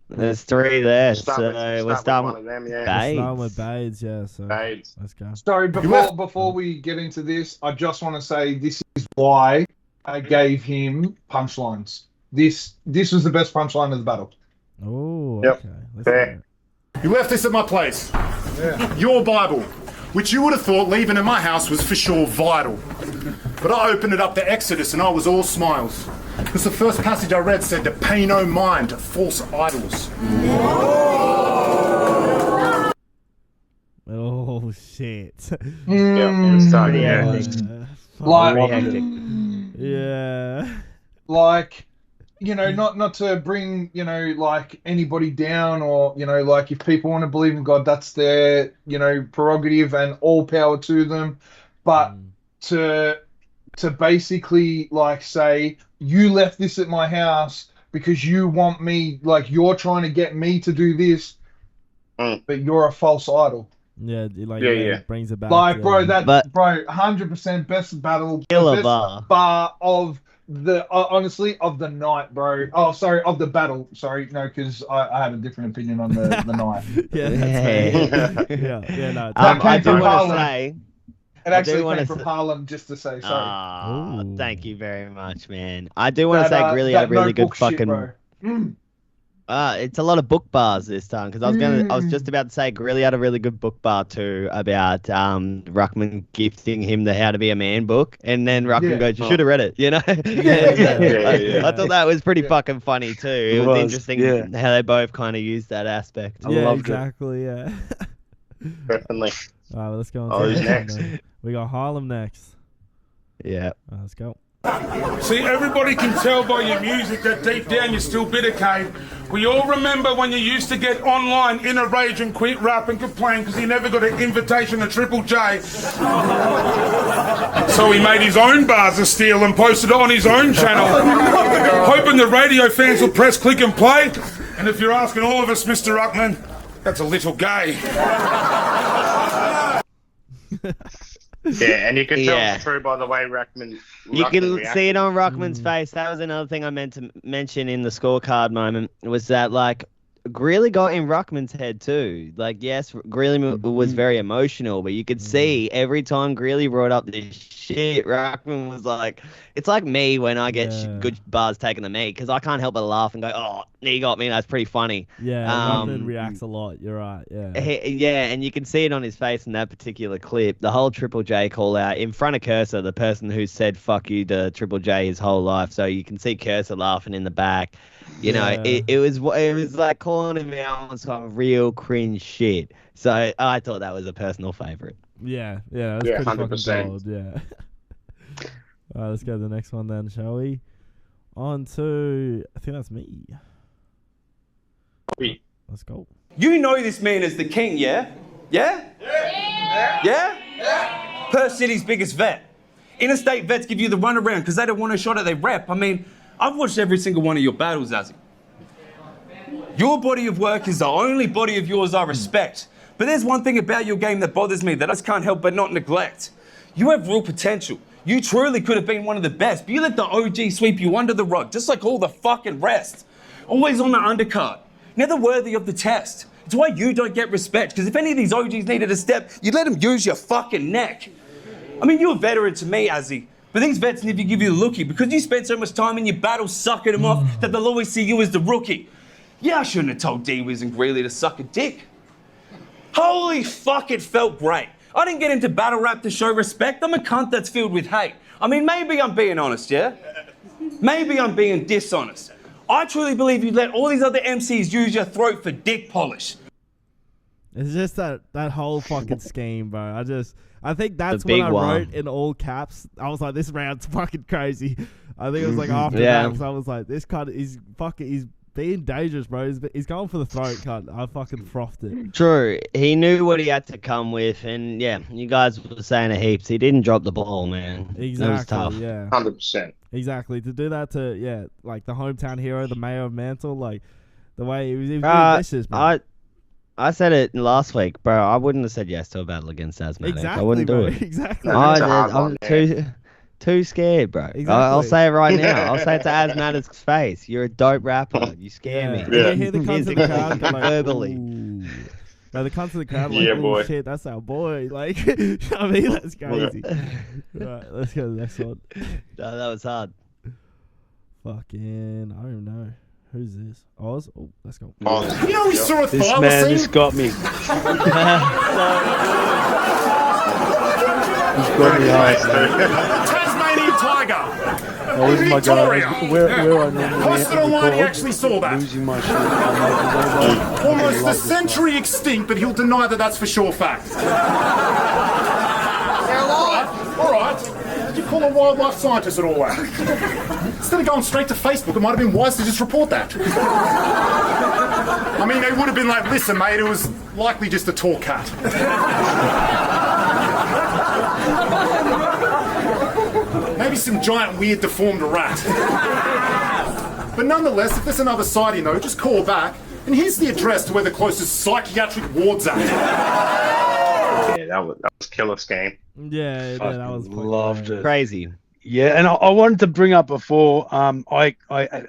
There's 3 there, Start we're starting with one of them. Yeah. Bades. Starting with Bades, yeah. So Bades. Let's go. Sorry, before we get into this, I just want to say this is why I gave him punchlines. This was the best punchline of the battle. Oh, yep. Okay. Fair. You left this at my place. Yeah. Your Bible, which you would have thought leaving in my house was for sure vital. But I opened it up to Exodus and I was all smiles. Because the first passage I read said to pay no mind to false idols. Oh, shit. Yeah, it was starting. Yeah. Like, not to bring, anybody down or, if people want to believe in God, that's their, prerogative and all power to them. But to basically, say, you left this at my house because you want me, you're trying to get me to do this, but you're a false idol. Yeah, it brings it back. Bro, 100% best battle. Killer bar of the honestly of the night, bro. Oh, sorry, of the battle. Sorry, no, because I have a different opinion on the night. No. I do want to say. It actually came from Harlem, just to say sorry. Thank you very much, man. I do want to say Greeley had a really good fucking. Shit, It's a lot of book bars this time because I was just about to say Greeley had a really good book bar too about Ruckman gifting him the How to Be a Man book, and then Ruckman goes, "You should have read it," you know. I thought that was pretty fucking funny too. It was interesting how they both kind of used that aspect. Yeah, exactly. Yeah. Definitely. All right, well, let's go on. Who's next? We got Harlem next. Yeah. Let's go. See, everybody can tell by your music that deep down you're still bitter, Cade. We all remember when you used to get online in a rage and quit rap and complain because he never got an invitation to Triple J. So he made his own bars of steel and posted it on his own channel, hoping the radio fans will press click and play. And if you're asking all of us, Mr Ruckman, that's a little gay. Yeah, and you can tell through by the way Ruckman. You can see it on Ruckman's face. That was another thing I meant to mention in the scorecard moment was that like Greeley got in Ruckman's head too. Like, yes, Greeley was very emotional, but you could see every time Greeley brought up this shit, Ruckman was like, it's like me when I get good bars taken to me because I can't help but laugh and go, "Oh, he got me. That's pretty funny." Yeah, Ruckman reacts a lot. You're right. Yeah. And you can see it on his face in that particular clip. The whole Triple J call out in front of Cursor, the person who said "fuck you" to Triple J his whole life. So you can see Cursor laughing in the back. You know, it was like calling him out on some real cringe shit. So I thought that was a personal favorite. Yeah, that's pretty 100%. fucking gold. Yeah. All right, let's go to the next one then, shall we? On to, I think that's me. Let's go. You know this man is the king, yeah? Yeah? Yeah? Perth City's biggest vet. Interstate vets give you the runaround because they don't want a shot at their rep. I mean, I've watched every single one of your battles, Azzy. Your body of work is the only body of yours I respect. But there's one thing about your game that bothers me that I just can't help but not neglect. You have real potential. You truly could have been one of the best, but you let the OG sweep you under the rug, just like all the fucking rest. Always on the undercard, never worthy of the test. It's why you don't get respect, because if any of these OGs needed a step, you'd let them use your fucking neck. I mean, you're a veteran to me, Azzy, but these vets never give you the lookie because you spent so much time in your battles sucking them off that they'll always see you as the rookie. Yeah, I shouldn't have told D-Wiz and Greeley to suck a dick. Holy fuck, it felt great. I didn't get into battle rap to show respect. I'm a cunt that's filled with hate. I mean, maybe I'm being honest, yeah? Maybe I'm being dishonest. I truly believe you let all these other MCs use your throat for dick polish. It's just that whole fucking scheme, bro. I think that's when I wrote in all caps. I was like, this round's fucking crazy. I think it was like after that, because I was like, this cunt is he's being dangerous, bro. He's going for the throat, cunt. I fucking frothed it. True. He knew what he had to come with, and yeah, you guys were saying it heaps. He didn't drop the ball, man. Exactly. It was tough. Yeah. 100%. Exactly. To do that to like the hometown hero, the mayor of Mantle, like the way he was vicious, bro. I said it last week, bro. I wouldn't have said yes to a battle against Azmatik. Exactly, I wouldn't do it. Exactly. I'm too scared, bro. Exactly. I'll say it right now. I'll say it to Azmatik's face. You're a dope rapper. You scare me. Yeah. You hear the cunts of the crowd go like, verbally. No, the cunts of the crowd like, boy. Shit, that's our boy. Like, I mean, that's crazy. Right, let's go to the next one. No, that was hard. Fucking, I don't even know. Who's this? Oz? Oh, let's go. Oz. You know, we saw a This thylacine. man just got me. He's got me hard. Tasmanian tiger. Oh, this is my Victoria. guy. Where I normally Posted online, he record, actually saw that. losing my shit. I Almost a love this century extinct, but he'll deny that that's for sure fact. All right. Did you call a wildlife scientist at all that? Instead of going straight to Facebook, it might have been wise to just report that. I mean, they would have been like, listen, mate, it was likely just a tall cat. Maybe some giant, weird, deformed rat. But nonetheless, if there's another sighting, though, just call back. And here's the address to where the closest psychiatric ward's at. Yeah, that was killer scheme. Yeah, that was loved it. Crazy. Yeah, and I wanted to bring up before, I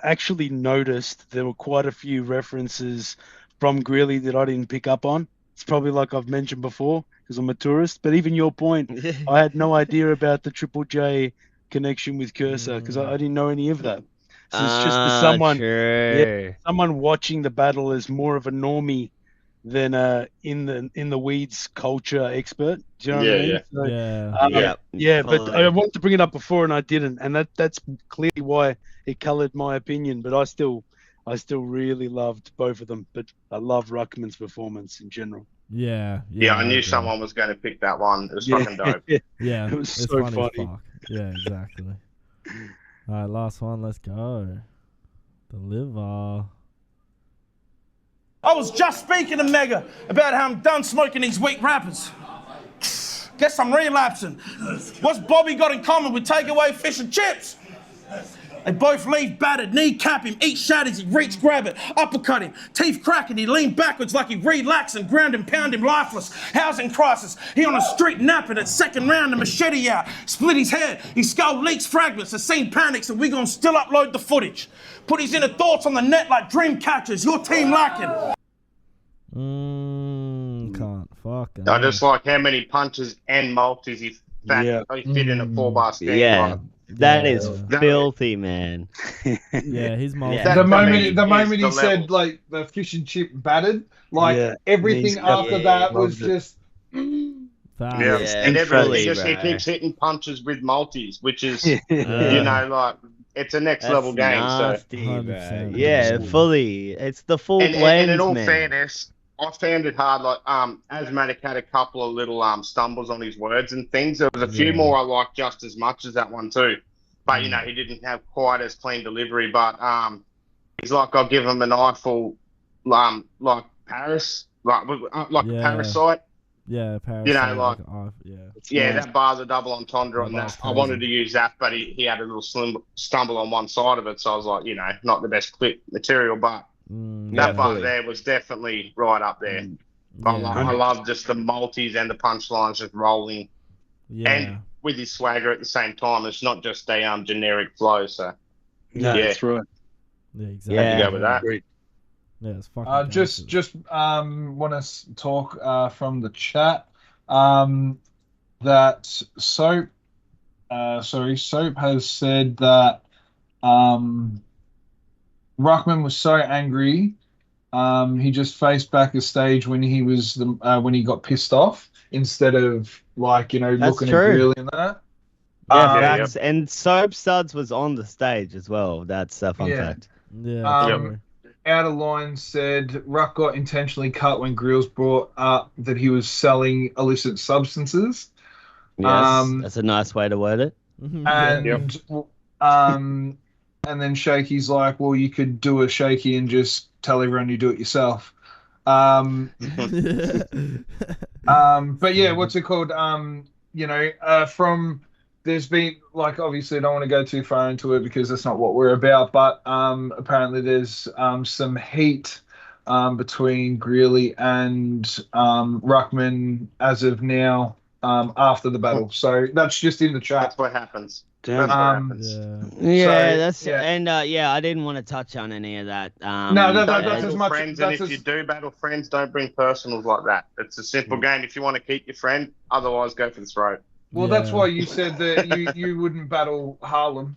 actually noticed there were quite a few references from Greeley that I didn't pick up on. It's probably like I've mentioned before because I'm a tourist, but even your point, I had no idea about the Triple J connection with Cursor because I didn't know any of that. So it's just that someone, true. someone watching the battle is more of a normie than in the weeds culture expert. Do you know what I mean? So, but I wanted to bring it up before and I didn't, and that's clearly why it coloured my opinion. But I still really loved both of them. But I love Ruckman's performance in general. Yeah, I knew someone was going to pick that one. It was fucking dope. Yeah, it was so funny. As fuck. Yeah, exactly. All right, last one. Let's go. Deliver. I was just speaking to Mega about how I'm done smoking these weak rappers. Guess I'm relapsing. What's Bobby got in common with takeaway fish and chips? They both leave battered, kneecap him, eat shatters, he reach, grab it, uppercut him, teeth cracking, he lean backwards like he relaxed and ground and pound him lifeless. Housing crisis, he on the street napping at second round, the machete out, split his head, his skull leaks fragments, the scene panics and we gon' still upload the footage. Put his inner thoughts on the net like dream catchers, your team lacking. Can't fucking. I just like how many punches and multis he fit in a 4-bar scheme. Yeah. That is filthy, man. Yeah, he's multi. The moment he said like the fish and chip battered, like everything after that was just. And everything he keeps hitting punches with multis, which is you know, like it's a next level game. Nasty, so yeah, fully. It's the full blend. And in all fairness, I found it hard. Like Azmatik had a couple of little stumbles on his words and things. There was a few more I liked just as much as that one too. But you know, he didn't have quite as clean delivery. But he's like, I'll give him an eyeful, like Paris, like Parasite. Yeah, Paris. You know, like that bar's a double entendre on that. I wanted to use that, but he had a little stumble on one side of it. So I was like, you know, not the best clip material, but. That bar there was definitely right up there. I love just the multis and the punchlines just rolling, and with his swagger at the same time. It's not just a generic flow. So that's right. Yeah, exactly. Have to go with that. Yeah, it's fucking. Just want to talk from the chat. That Soap has said that Ruckman was so angry, he just faced back a stage when he was when he got pissed off instead of like looking at Greeley and that. And Soap Suds was on the stage as well. That's a fun fact. Out of Line said Ruck got intentionally cut when Grills brought up that he was selling illicit substances. Yes, that's a nice way to word it. And then Shaky's like, well, you could do a Shaky and just tell everyone you do it yourself. But yeah, what's it called? From there's been like, obviously I don't want to go too far into it because that's not what we're about, but apparently there's some heat between Greeley and Ruckman as of now after the battle. So that's just in the chat. That's what happens. Damn. I didn't want to touch on any of that. That's as much. Friends, and if you do battle friends, don't bring personals like that. It's a simple game. If you want to keep your friend, otherwise go for the throat. Well, that's why you said that you wouldn't battle Harlem.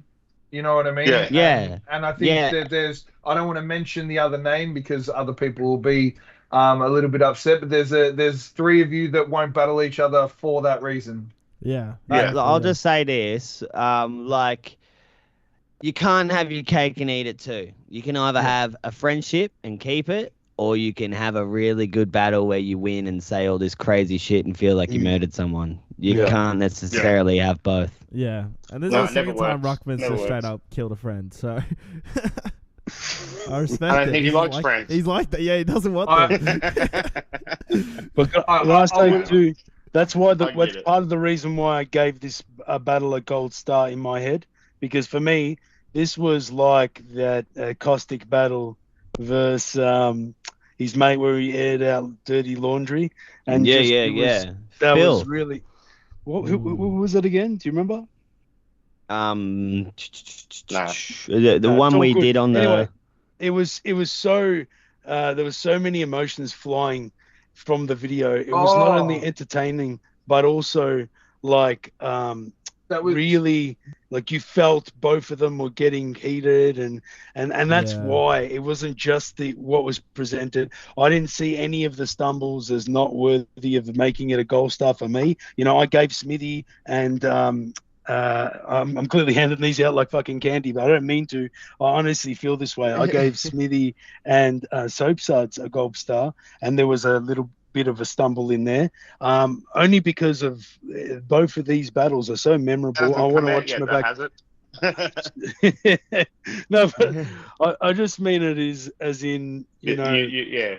You know what I mean? Yeah. And I think that there's. I don't want to mention the other name because other people will be a little bit upset. But there's 3 of you that won't battle each other for that reason. I'll just say this, like, you can't have your cake and eat it too. You can either have a friendship and keep it, or you can have a really good battle where you win and say all this crazy shit and feel like you murdered someone. You can't necessarily have both. Yeah, and this is the second time Ruckman's just straight up killed a friend, so... I respect it. I don't think he likes friends. He's like that, yeah, he doesn't want them. But last day too... That's why that's part of the reason why I gave this battle a gold star in my head, because for me this was like that Caustic battle versus his mate where he aired out dirty laundry and that Bill. was really what was it again? Do you remember? The one we did on anyway, it was so there was so many emotions flying from the video. It was not only entertaining, but also like really, like, you felt both of them were getting heated, and that's why it wasn't just what was presented. I didn't see any of the stumbles as not worthy of making it a gold star for me. You know, I gave Smithy and I'm clearly handing these out like fucking candy, but I don't mean to. I honestly feel this way. I gave Smithy and Soapsuds a gold star, and there was a little bit of a stumble in there, only because of both of these battles are so memorable. I want to watch them back. No, but I just mean it is as in, you know. Yeah.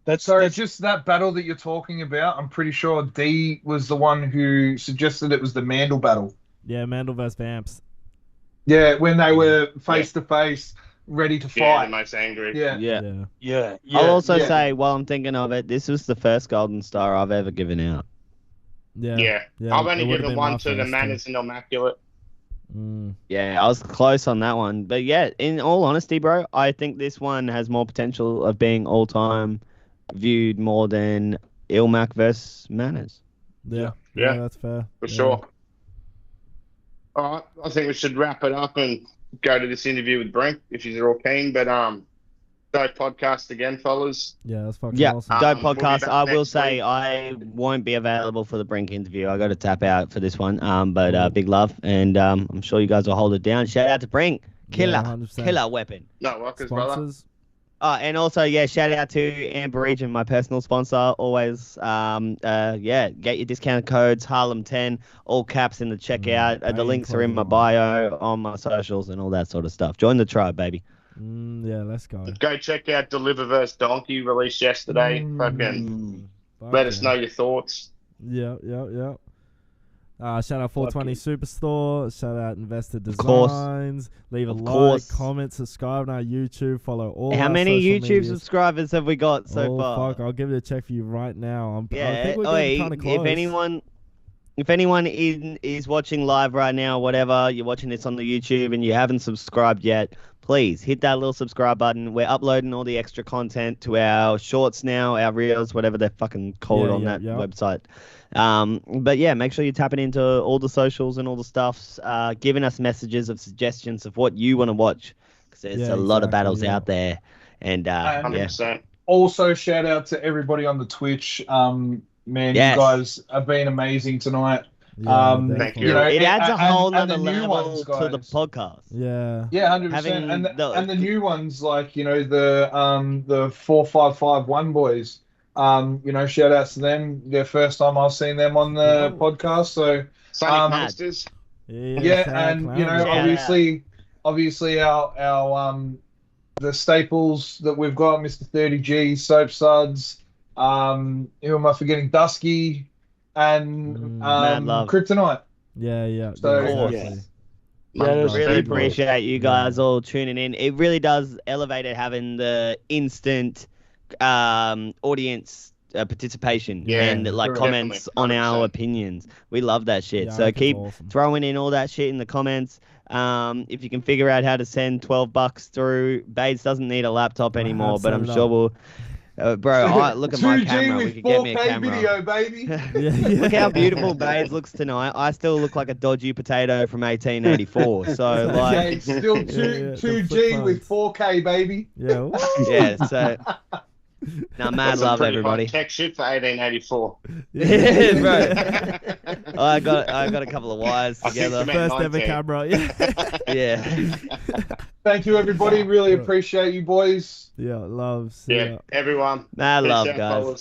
That's just that battle that you're talking about. I'm pretty sure D was the one who suggested it was the Mandel battle. Yeah, Mandel versus Vamps. Yeah, when they were face to face, ready to fight. Yeah, the most angry. Yeah. I'll also say, while I'm thinking of it, this was the first golden star I've ever given out. Yeah. I've only given one to the Manners and Immaculate. Yeah, I was close on that one. But yeah, in all honesty, bro, I think this one has more potential of being all-time viewed more than Ilmac versus Manners. Yeah, that's fair. For sure. All right, I think we should wrap it up and go to this interview with Brink if you're all keen. But dope podcast again, fellas. Yeah, that's fucking awesome. Dope podcast. I will say I won't be available for the Brink interview. I got to tap out for this one. But big love, and I'm sure you guys will hold it down. Shout out to Brink, killer weapon. No workers, brother. And also, shout out to Amber Region, my personal sponsor. Always, get your discount codes, Harlem10, all caps in the checkout. The links are in my bio, on my socials, and all that sort of stuff. Join the tribe, baby. Yeah, let's go. Go check out Deliver vs. Donkey, released yesterday. Fucking let us know your thoughts. Yeah. Shout out 420 Superstore. Shout out Investor Designs. Leave a like, comment, subscribe on our YouTube. Follow all. How our many social YouTube medias. subscribers have we got so far? Fuck, I'll give it a check for you right now. I think we're getting kind of close. If anyone is watching live right now, whatever, you're watching this on the YouTube and you haven't subscribed yet, please hit that little subscribe button. We're uploading all the extra content to our shorts now, our reels, whatever they're fucking called on that website. But yeah, make sure you're tapping into all the socials and all the stuffs, giving us messages of suggestions of what you want to watch, because there's a lot of battles out there. And 100%. Also, shout out to everybody on the Twitch. Man, you guys have been amazing tonight. Thank you. It adds a whole other level to the podcast. Yeah, 100%. And the new ones, like the 4551 boys. Shout outs to them. Their first time I've seen them on the podcast. So Sunny Posters. Obviously our the staples that we've got, Mr. 30G, Soapsuds. Who am I forgetting? Dusky and Kryptonite. Yeah. So, really appreciate you guys all tuning in. It really does elevate it, having the instant audience participation and comments on our opinions. We love that shit. So keep throwing in all that shit in the comments. If you can figure out how to send $12 through, Billz doesn't need a laptop anymore, but I'm sure we'll. Look at my camera. We could get me a camera. Video, baby. Look how beautiful Billz looks tonight. I still look like a dodgy potato from 1884. So like, still 2G with 4K, baby. Yeah. So. Now, mad love, everybody. Tech shit for 1884. Yeah, bro. I got a couple of wires together. First ever camera. Yeah. Thank you, everybody. Really appreciate you, boys. Yeah, loves. Yeah, everyone. Mad love, guys.